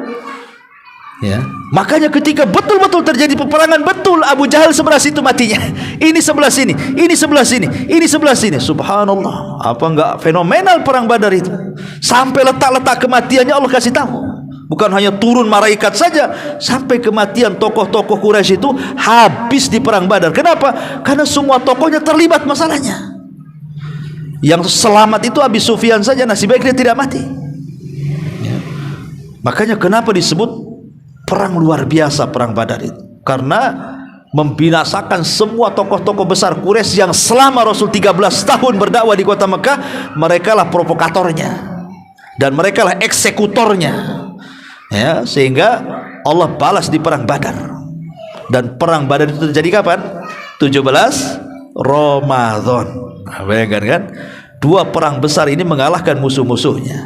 Ya, makanya ketika betul-betul terjadi peperangan, betul Abu Jahal sebelah situ matinya. Ini sebelah sini, ini sebelah sini, ini sebelah sini. Subhanallah, apa enggak fenomenal perang Badar itu? Sampai letak-letak kematiannya Allah kasih tahu. Bukan hanya turun malaikat saja, sampai kematian tokoh-tokoh Quraisy itu habis di perang Badar. Kenapa? Karena semua tokohnya terlibat masalahnya. Yang selamat itu Abi Sufyan saja, nasib baik dia tidak mati. Ya. Makanya kenapa disebut perang luar biasa perang Badar itu? Karena membinasakan semua tokoh-tokoh besar Quraisy yang selama Rasul 13 tahun berdakwah di kota Mekah, mereka lah provokatornya dan mereka lah eksekutornya. Ya, sehingga Allah balas di perang Badar. Dan perang Badar itu terjadi kapan? 17 Ramadan. Bayangkan kan? Dua perang besar ini mengalahkan musuh-musuhnya.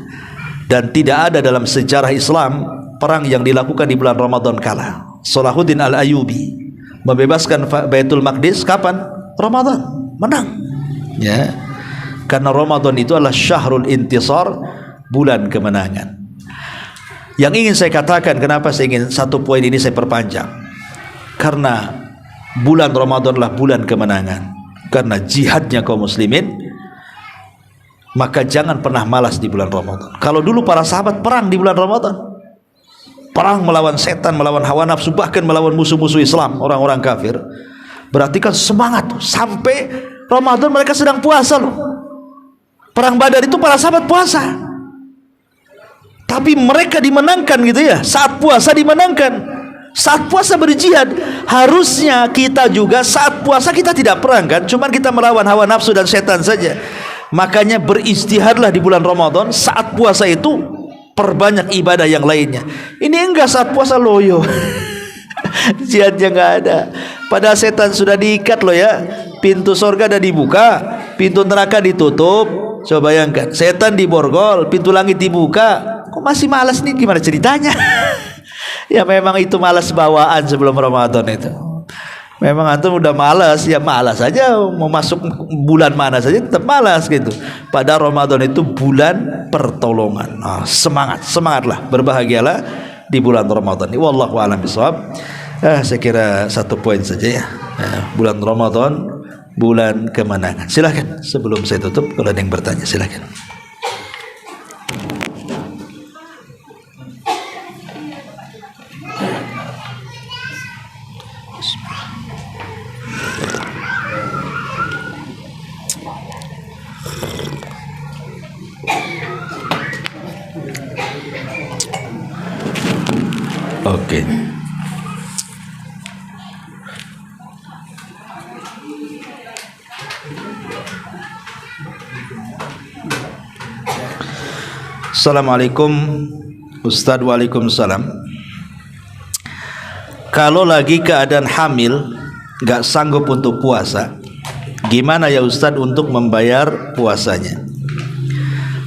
Dan tidak ada dalam sejarah Islam perang yang dilakukan di bulan Ramadan kala. Salahuddin Al-Ayyubi membebaskan Baitul Maqdis kapan? Ramadan. Menang. Ya. Karena Ramadan itu adalah syahrul intisar, bulan kemenangan. Yang ingin saya katakan, kenapa saya ingin satu poin ini saya perpanjang? Karena bulan Ramadan adalah bulan kemenangan. Karena jihadnya kaum muslimin, maka jangan pernah malas di bulan Ramadan. Kalau dulu para sahabat perang di bulan Ramadan, perang melawan setan, melawan hawa nafsu, bahkan melawan musuh-musuh Islam, orang-orang kafir. Berarti kan semangat tuh. Sampai Ramadan mereka sedang puasa loh. Perang Badar itu para sahabat puasa. Tapi mereka dimenangkan gitu ya. Saat puasa dimenangkan. Saat puasa berjihad. Harusnya kita juga saat puasa kita tidak perang kan. Cuman kita melawan hawa nafsu dan setan saja. Makanya beristihadlah di bulan Ramadan. Saat puasa itu perbanyak ibadah yang lainnya. Ini enggak saat puasa loyo. Jihadnya enggak ada. Padahal setan sudah diikat loh ya. Pintu surga sudah dibuka, pintu neraka ditutup. Coba bayangkan, setan diborgol, pintu langit dibuka. Kok masih malas nih? Gimana ceritanya? Ya memang itu malas bawaan sebelum Ramadan itu. Memang antum udah malas, ya malas aja, mau masuk bulan mana saja tetap malas gitu. Padahal Ramadan itu bulan pertolongan. Semangatlah, berbahagialah di bulan Ramadan ini. Wallahu a'lam bishawab. Saya kira satu poin saja ya. Bulan Ramadan, bulan kemenangan. Silakan sebelum saya tutup, kalau ada yang bertanya silakan. Oke. Assalamualaikum Ustaz. Waalaikumsalam. Kalau lagi keadaan hamil, gak sanggup untuk puasa, gimana ya Ustaz untuk membayar puasanya?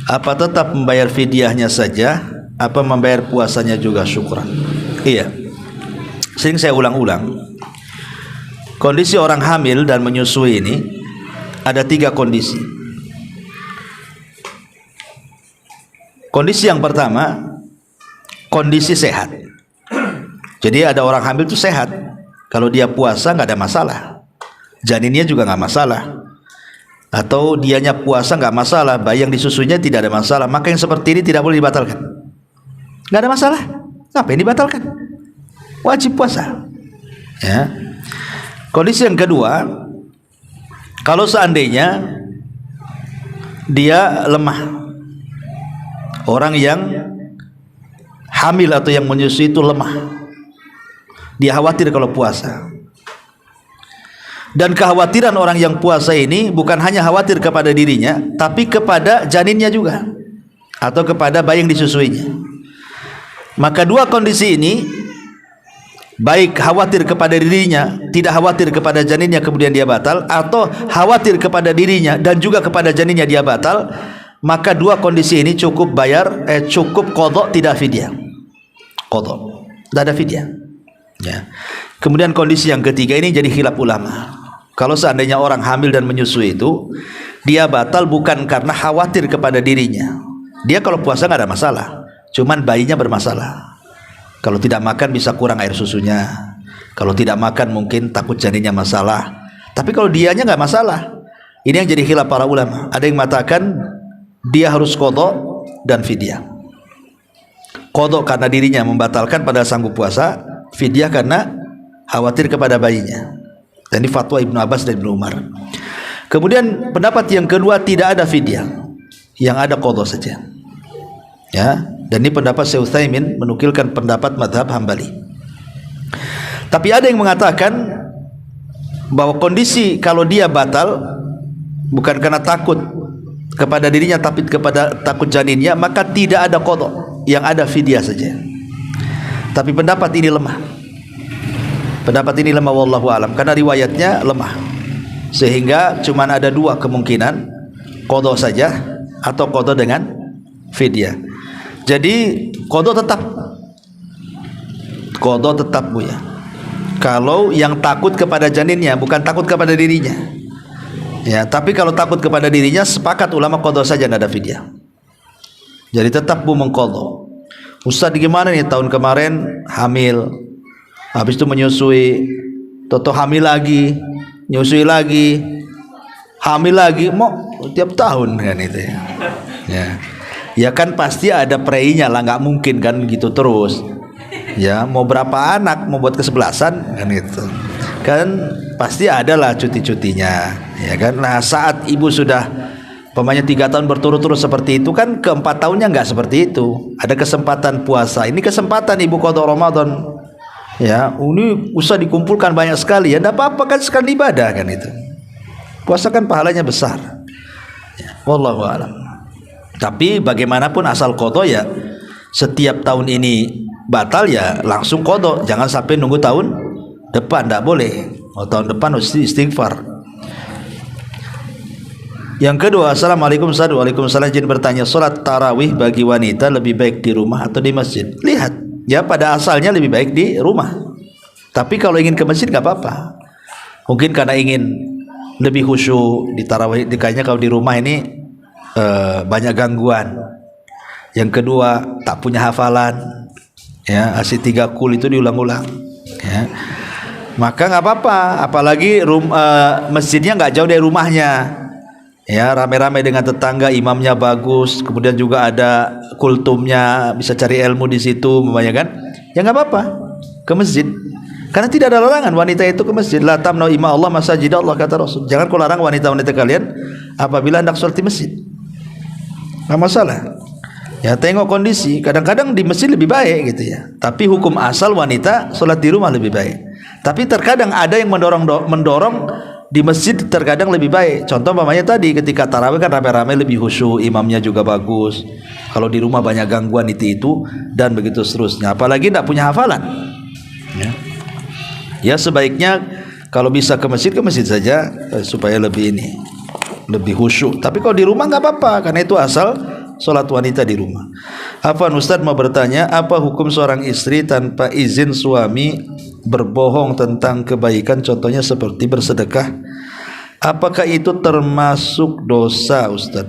Apa tetap membayar fidyahnya saja, apa membayar puasanya juga syukran? Iya, sering saya ulang-ulang, kondisi orang hamil dan menyusui ini ada 3 kondisi. Kondisi yang pertama, kondisi sehat. Jadi ada orang hamil itu sehat, kalau dia puasa nggak ada masalah, janinnya juga nggak masalah, atau dianya puasa nggak masalah, bayi yang disusunya tidak ada masalah. Maka yang seperti ini tidak boleh dibatalkan. Nggak ada masalah, ngapain dibatalkan? Wajib puasa. Ya. Kondisi yang kedua, kalau seandainya dia lemah, orang yang hamil atau yang menyusui itu lemah, dia khawatir kalau puasa. Dan kekhawatiran orang yang puasa ini bukan hanya khawatir kepada dirinya, tapi kepada janinnya juga, atau kepada bayi yang disusuinya. Maka dua kondisi ini, baik khawatir kepada dirinya, tidak khawatir kepada janinnya kemudian dia batal, atau khawatir kepada dirinya dan juga kepada janinnya dia batal, maka dua kondisi ini cukup cukup qadha, tidak fidyah. Qadha, tidak ada fidyah. Ya. Kemudian kondisi yang ketiga ini jadi khilaf ulama. Kalau seandainya orang hamil dan menyusui itu, dia batal bukan karena khawatir kepada dirinya. Dia kalau puasa nggak ada masalah, cuman bayinya bermasalah. Kalau tidak makan bisa kurang air susunya. Kalau tidak makan mungkin takut janinnya masalah. Tapi kalau dianya nggak masalah. Ini yang jadi khilaf para ulama. Ada yang mengatakan dia harus qadha dan fidyah. Qadha karena dirinya membatalkan pada sanggup puasa, fidyah karena khawatir kepada bayinya. Dan ini fatwa Ibnu Abbas dan Ibnu Umar. Kemudian pendapat yang kedua, tidak ada fidyah, yang ada qadha saja. Ya, dan ini pendapat Syekh Utsaimin menukilkan pendapat mazhab Hambali. Tapi ada yang mengatakan bahwa kondisi kalau dia batal bukan karena takut kepada dirinya tapi kepada takut janinnya, maka tidak ada qadha, yang ada fidyah saja. Tapi pendapat ini lemah. Pendapat ini lemah wallahu alam, karena riwayatnya lemah, sehingga cuma ada dua kemungkinan, qadha saja atau qadha dengan fidyah. Jadi qadha tetap Bu ya. Kalau yang takut kepada janinnya, bukan takut kepada dirinya. Ya, tapi kalau takut kepada dirinya, sepakat ulama qadha saja, tidak ada fidyah. Jadi tetap Bu mengqadha. Ustaz gimana nih, tahun kemarin hamil, habis itu menyusui, toto hamil lagi, nyusui lagi, hamil lagi, mau tiap tahun kan itu ya. Ya kan pasti ada preinya lah, nggak mungkin kan gitu terus. Ya mau berapa anak, mau buat kesebelasan kan itu. Kan pasti ada lah cuti-cutinya, ya kan. Nah saat ibu sudah pemanya 3 tahun berturut-turut seperti itu, kan ke-4 tahunnya nggak seperti itu. Ada kesempatan puasa, ini kesempatan ibu qadha Ramadan. Ya, ini usah dikumpulkan banyak sekali ya, tidak apa-apa kan, sekali ibadah kan itu. Puasa kan pahalanya besar. Ya, wallahu a'lam. Tapi bagaimanapun asal qadha ya, setiap tahun ini batal ya langsung qadha, jangan sampai nunggu tahun depan, tidak boleh. Tahun depan harus istighfar. Yang kedua, assalamualaikum Ustaz. Waalaikumsalam. Izin bertanya, sholat tarawih bagi wanita lebih baik di rumah atau di masjid? Lihat. Ya pada asalnya lebih baik di rumah. Tapi kalau ingin ke masjid nggak apa-apa. Mungkin karena ingin lebih khusyuk di tarawih, kayaknya kalau di rumah ini banyak gangguan. Yang kedua tak punya hafalan. Ya, asy 3 kul itu diulang-ulang. Ya. Maka nggak apa-apa. Apalagi masjidnya nggak jauh dari rumahnya. Ya, rame-rame dengan tetangga, imamnya bagus, kemudian juga ada kultumnya, bisa cari ilmu di situ, membayangkan, ya nggak apa-apa ke masjid, karena tidak ada larangan wanita itu ke masjid. La tamna'u ima Allah masajid Allah, kata Rasul. Jangan kau larang wanita-wanita kalian apabila hendak sholat di masjid, nggak masalah. Ya tengok kondisi, kadang-kadang di masjid lebih baik gitu ya. Tapi hukum asal wanita sholat di rumah lebih baik. Tapi terkadang ada yang mendorong di masjid terkadang lebih baik. Contoh umpamanya tadi ketika tarawih kan rame-rame lebih khusyuk, imamnya juga bagus. Kalau di rumah banyak gangguan itu dan begitu seterusnya. Apalagi tidak punya hafalan. Ya sebaiknya kalau bisa ke masjid saja supaya lebih khusyuk. Tapi kalau di rumah nggak apa-apa, karena itu asal sholat wanita di rumah. Afwan Ustaz mau bertanya, apa hukum seorang istri tanpa izin suami berbohong tentang kebaikan, contohnya seperti bersedekah? Apakah itu termasuk dosa Ustaz?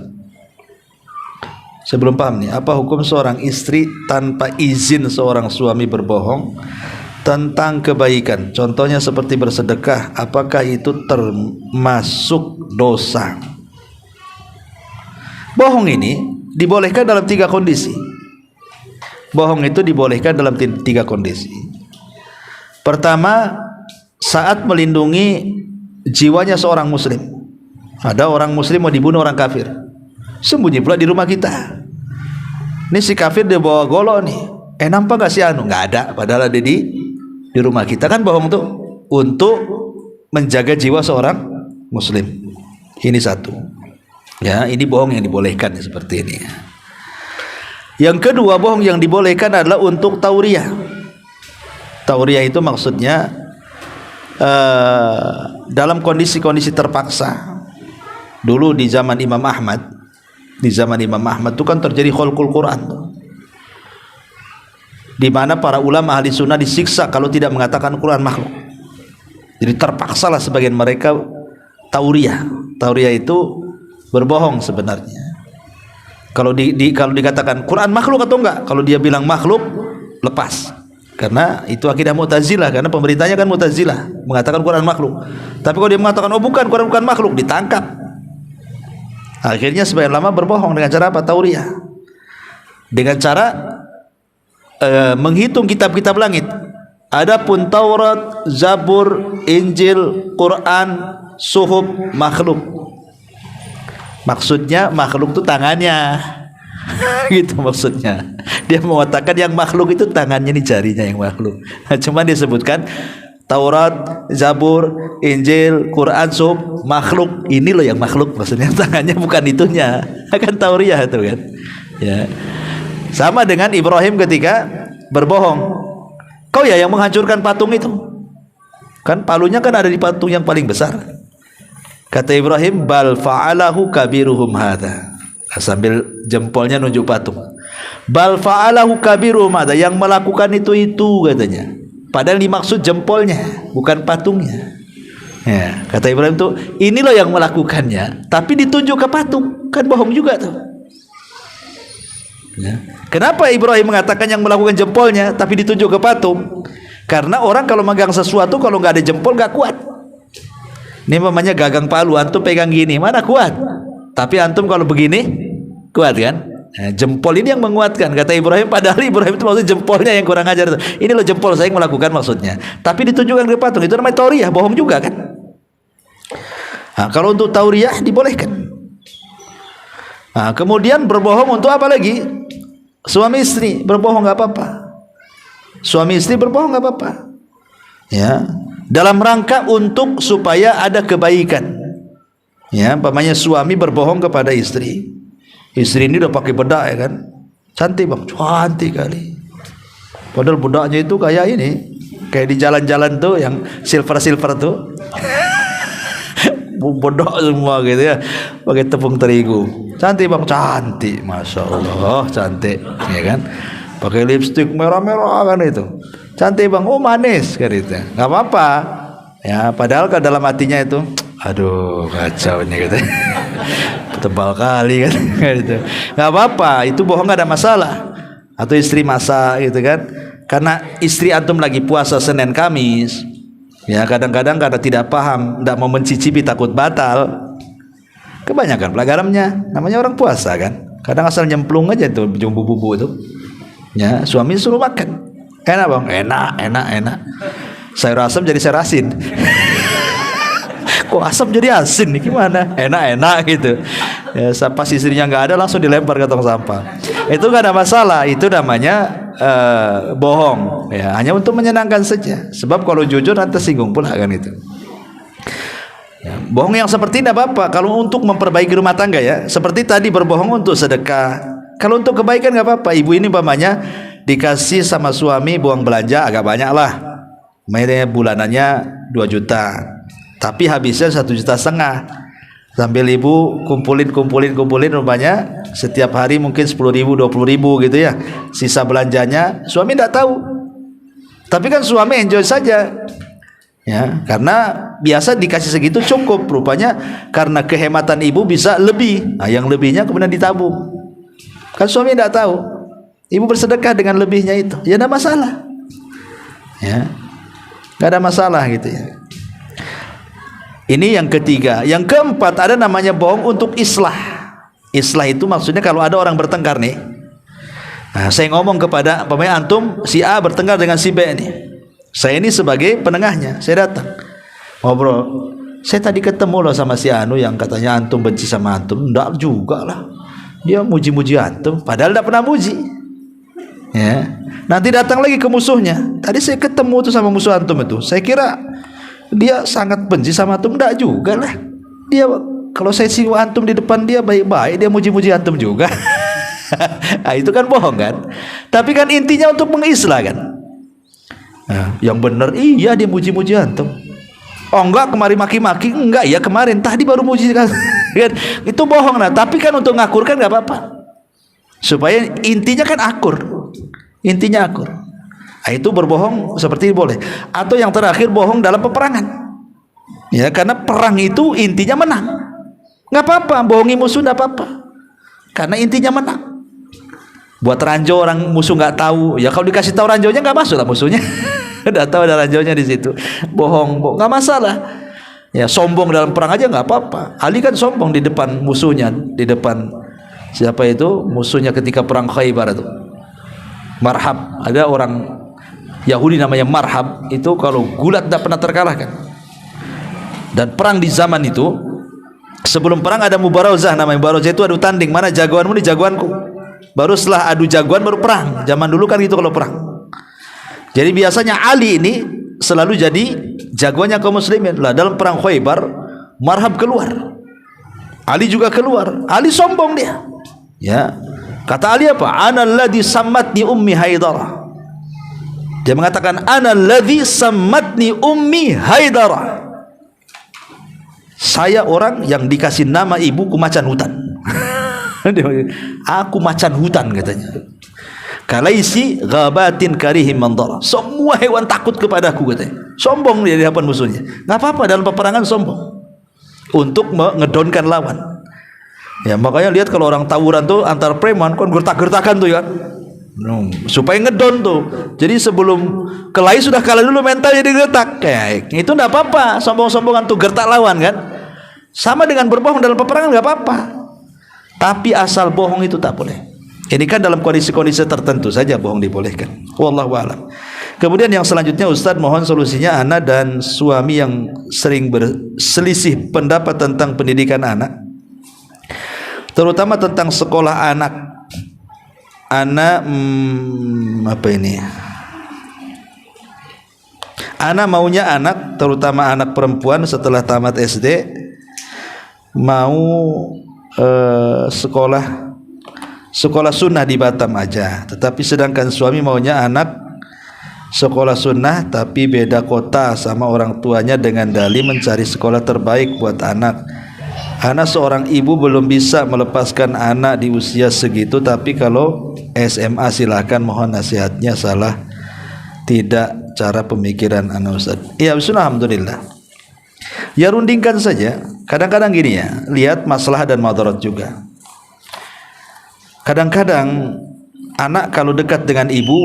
Saya belum paham nih, apa hukum seorang istri tanpa izin seorang suami berbohong tentang kebaikan, contohnya seperti bersedekah, apakah itu termasuk dosa? Bohong ini dibolehkan dalam 3 kondisi. Bohong itu dibolehkan dalam 3 kondisi. Pertama, saat melindungi jiwanya seorang muslim. Ada orang muslim mau dibunuh orang kafir, sembunyi pula di rumah kita. Ini si kafir dia bawa golok nih, nampak gak si anu? Nggak ada, padahal ada di rumah kita. Kan bohong tuh untuk menjaga jiwa seorang muslim. Ini satu. Ya, ini bohong yang dibolehkan seperti ini. Yang kedua, bohong yang dibolehkan adalah untuk tauriyah. Tauriyah itu maksudnya dalam kondisi-kondisi terpaksa. Dulu di zaman Imam Ahmad, itu kan terjadi khalqul Quran, di mana para ulama ahli sunnah disiksa kalau tidak mengatakan Quran makhluk. Jadi terpaksalah sebagian mereka tauriyah. Tauriyah itu berbohong sebenarnya. Kalau dikatakan Quran makhluk atau enggak, kalau dia bilang makhluk, lepas. Karena itu akidah Mu'tazilah, karena pemerintahnya kan Mu'tazilah, mengatakan Quran makhluk. Tapi kalau dia mengatakan oh bukan, Quran bukan makhluk, ditangkap. Akhirnya sebagian ulama berbohong dengan cara apa? Tauriyah. Dengan cara menghitung kitab-kitab langit. Adapun Taurat, Zabur, Injil, Quran, Suhuf makhluk. Maksudnya makhluk itu tangannya. Gitu maksudnya. Dia mengatakan yang makhluk itu tangannya, nih jarinya yang makhluk. Nah, cuman disebutkan Taurat, Zabur, Injil, Quran, Suhuf makhluk. Ini loh yang makhluk, maksudnya tangannya bukan itunya. Akan tauriyah itu kan. Ya. Sama dengan Ibrahim ketika berbohong. Kau ya yang menghancurkan patung itu. Kan palunya kan ada di patung yang paling besar. Kata Ibrahim, bal fa'alahu kabiruhum hadza. Sambil jempolnya nunjuk patung. Bal fa'alahu kabiruhum hadza, yang melakukan itu katanya. Padahal dimaksud jempolnya, bukan patungnya. Ya, kata Ibrahim tuh, ini loh yang melakukannya, tapi ditunjuk ke patung, kan bohong juga tuh. Ya. Kenapa Ibrahim mengatakan yang melakukan jempolnya tapi ditunjuk ke patung? Karena orang kalau megang sesuatu kalau nggak ada jempol nggak kuat. Ini namanya gagang palu, antum pegang gini mana kuat, tapi antum kalau begini kuat kan? Nah, jempol ini yang menguatkan, kata Ibrahim. Padahal Ibrahim itu maksudnya jempolnya yang kurang ajar. Ini loh jempol saya yang melakukan maksudnya, tapi ditunjukkan ke patung. Itu namanya tauriyah, bohong juga kan? Nah, kalau untuk tauriyah dibolehkan. Nah, kemudian berbohong untuk apa lagi? Suami istri berbohong nggak apa-apa. Suami istri berbohong nggak apa-apa. Ya, dalam rangka untuk supaya ada kebaikan. Ya, umpamanya suami berbohong kepada istri. Istri ini udah pakai bedak ya kan, cantik bang, cantik kali. Padahal bedaknya itu kayak ini, kayak di jalan-jalan tuh yang silver tuh. Bodoh semua gitu ya, pakai tepung terigu. Cantik bang, cantik, masya Allah, cantik, ya kan? Pakai lipstik merah-merah kan itu, cantik bang, oh manis kan itu, nggak apa-apa. Ya, padahal ke dalam hatinya itu, aduh kacau ini gitu, tebal kali kan, gitu. Nggak apa-apa, itu bohong nggak ada masalah. Atau istri masak gitu kan, karena istri antum lagi puasa Senin Kamis. Ya kadang-kadang karena tidak paham, tidak mau mencicipi takut batal. Kebanyakan pelagarannya, namanya orang puasa kan. Kadang asal nyemplung aja tuh bumbu-bumbu itu. Ya suami suruh makan, enak bang, enak. Sayur asam jadi sayur asin. Kok asam jadi asin nih, gimana? Enak gitu. Ya, pas istrinya nggak ada langsung dilempar ke tong sampah. Itu nggak ada masalah. Itu namanya bohong. Ya, hanya untuk menyenangkan saja. Sebab kalau jujur nanti singgung pula kan itu. Ya, bohong yang seperti ini apa-apa. Kalau untuk memperbaiki rumah tangga ya, seperti tadi berbohong untuk sedekah. Kalau untuk kebaikan nggak apa-apa. Ibu ini umpamanya dikasih sama suami buang belanja agak banyak lah. Mainnya bulanannya 2 juta. Tapi habisnya 1,5 juta. Sambil ibu kumpulin rupanya setiap hari mungkin 10.000, 20.000 gitu ya. Sisa belanjanya suami tidak tahu. Tapi kan suami enjoy saja. Ya, karena biasa dikasih segitu cukup. Rupanya karena kehematan ibu bisa lebih. Nah, yang lebihnya kemudian ditabung. Kan suami tidak tahu. Ibu bersedekah dengan lebihnya itu. Ya tidak masalah. Ya. Enggak ada masalah gitu ya. Ini yang ketiga. Yang keempat ada namanya bohong untuk islah. Islah itu maksudnya kalau ada orang bertengkar nih. Nah, saya ngomong kepada pemain antum, si A bertengkar dengan si B nih. Saya ini sebagai penengahnya. Saya datang. Ngobrol. Saya tadi ketemu loh sama si Anu yang katanya antum benci sama antum. Enggak juga lah. Dia muji-muji antum. Padahal tidak pernah muji. Ya. Nanti datang lagi ke musuhnya. Tadi saya ketemu tuh sama musuh antum itu. Saya kira dia sangat benci sama antum? Enggak juga lah. Dia kalau saya singgung antum di depan dia baik-baik, dia muji-muji antum juga. Nah, itu kan bohong kan? Tapi kan intinya untuk mengislah kan? Nah, yang benar iya dia muji-muji antum. Oh enggak, kemarin maki-maki, enggak ya kemarin, tadi baru muji kan? Itu bohong lah. Tapi kan untuk ngakur kan nggak apa-apa. Supaya intinya kan akur. Intinya akur. Nah, itu berbohong seperti ini boleh. Atau yang terakhir bohong dalam peperangan. Ya, karena perang itu intinya menang. Nggak apa-apa, bohongi musuh nggak apa-apa. Karena intinya menang. Buat ranjau orang musuh nggak tahu, ya kalau dikasih tahu ranjaunya nggak masuk lah musuhnya. Udah tahu ada ranjaunya di situ, bohong nggak masalah. Ya sombong dalam perang aja nggak apa-apa. Ali kan sombong di depan musuhnya, di depan siapa itu musuhnya ketika perang Khaybar itu. Marhab, ada orang Yahudi namanya Marhab, itu kalau gulat tidak pernah terkalahkan. Dan perang di zaman itu, sebelum perang ada mubarazah, namanya mubarazah itu adu tanding, mana jagoanmu nih jagoanku. Baru setelah adu jagoan baru perang. Zaman dulu kan gitu kalau perang. Jadi biasanya Ali ini selalu jadi jagoannya kaum muslimin. Lah dalam perang Khaybar, Marhab keluar, Ali juga keluar. Ali sombong dia. Ya. Kata Ali apa? Ana alladhi sammatni ummi Haidarah. Dia mengatakan ana alladhi sammatni ummi Haidarah. Saya orang yang dikasih nama ibuku macan hutan. Aku macan hutan katanya. Kalaisi ghabatin karihim mandara. Semua hewan takut kepadaku katanya. Sombong dia di hadapan musuhnya. Enggak apa-apa dalam peperangan sombong. Untuk mengedonkan lawan. Ya makanya lihat kalau orang tawuran tuh antar preman kan gertak-gertakan tuh ya. Supaya ngedon tuh. Jadi sebelum kelahi sudah kalah dulu mental jadi gertak. Kayak itu enggak apa-apa. Sombong-sombongan tuh gertak lawan kan. Sama dengan berbohong dalam peperangan enggak apa-apa. Tapi asal bohong itu tak boleh. Ini kan dalam kondisi-kondisi tertentu saja bohong dibolehkan. Wallahu a'lam. Kemudian yang selanjutnya Ustaz mohon solusinya, anak dan suami yang sering berselisih pendapat tentang pendidikan anak, terutama tentang sekolah anak. Apa ini? Anak maunya anak, terutama anak perempuan setelah tamat SD mau sekolah sunnah di Batam aja, tetapi sedangkan suami maunya anak sekolah sunnah tapi beda kota sama orang tuanya dengan dalih mencari sekolah terbaik buat anak. Anak seorang ibu belum bisa melepaskan anak di usia segitu, tapi kalau SMA silahkan, mohon nasihatnya. Salah tidak cara pemikiran anak Ustaz? Ya bismillah, alhamdulillah. Ya rundingkan saja. Kadang-kadang gini ya, lihat masalah dan madarat juga. Kadang-kadang anak kalau dekat dengan ibu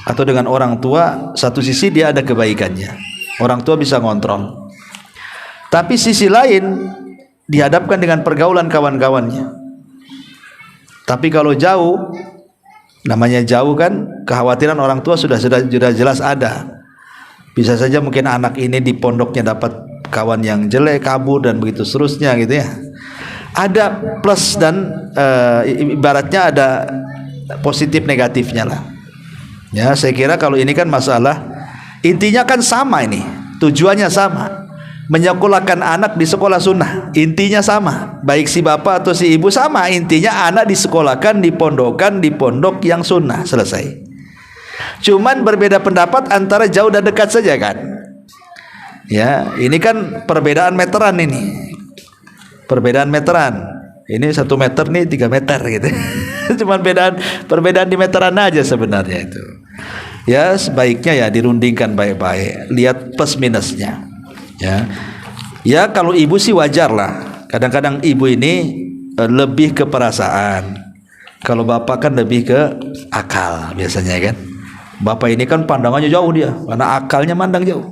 atau dengan orang tua, satu sisi dia ada kebaikannya, orang tua bisa ngontrol. Tapi sisi lain dihadapkan dengan pergaulan kawan-kawannya. Tapi kalau jauh, namanya jauh kan, kekhawatiran orang tua sudah jelas ada. Bisa saja mungkin anak ini di pondoknya dapat kawan yang jelek, kabur dan begitu seterusnya gitu ya. Ada plus dan ibaratnya ada positif negatifnya lah. Ya, saya kira kalau ini kan masalah intinya kan sama, ini tujuannya sama, menyekolahkan anak di sekolah sunnah, intinya sama, baik si bapak atau si ibu sama, intinya anak disekolahkan di pondok yang sunnah, selesai. Cuman berbeda pendapat antara jauh dan dekat saja kan. Ya, ini kan perbedaan meteran ini. Perbedaan meteran. Ini 1 meter nih 3 meter gitu. Cuman perbedaan di meteran aja sebenarnya itu. Ya, sebaiknya ya dirundingkan baik-baik, lihat plus minusnya. Ya. Ya kalau ibu sih wajar lah. Kadang-kadang ibu ini lebih ke perasaan. Kalau bapak kan lebih ke akal biasanya kan. Bapak ini kan pandangannya jauh dia, karena akalnya mandang jauh.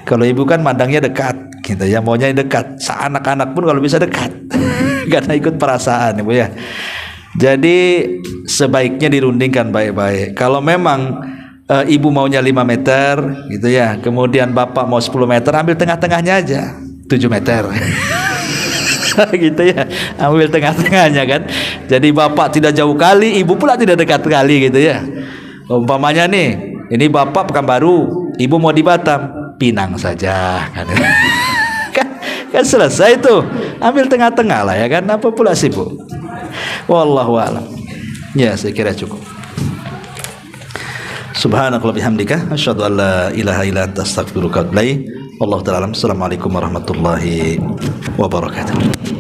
Kalau ibu kan mandangnya dekat, gitu ya, maunya dekat. Anak-anak pun kalau bisa dekat, karena ikut perasaan, ibu ya. Jadi sebaiknya dirundingkan baik-baik. Kalau memang ibu maunya 5 meter, gitu ya, kemudian bapak mau 10 meter, ambil tengah-tengahnya aja, 7 meter. Gitu ya, ambil tengah-tengahnya kan. Jadi bapak tidak jauh kali, ibu pula tidak dekat kali, gitu ya. Umpamanya nih, ini bapak Pekanbaru, ibu mau di Batam. pinang saja kan. kan selesai tuh, ambil tengah-tengah lah ya kan, apa pula sibuk. Wallahu a'lam. Ya, saya kira cukup. Subhanakallah bihamdika asyhadu an la ilaha illa anta astaghfiruka wa atubu ilaik. Wallahu ta'ala alam. Assalamualaikum warahmatullahi wabarakatuh.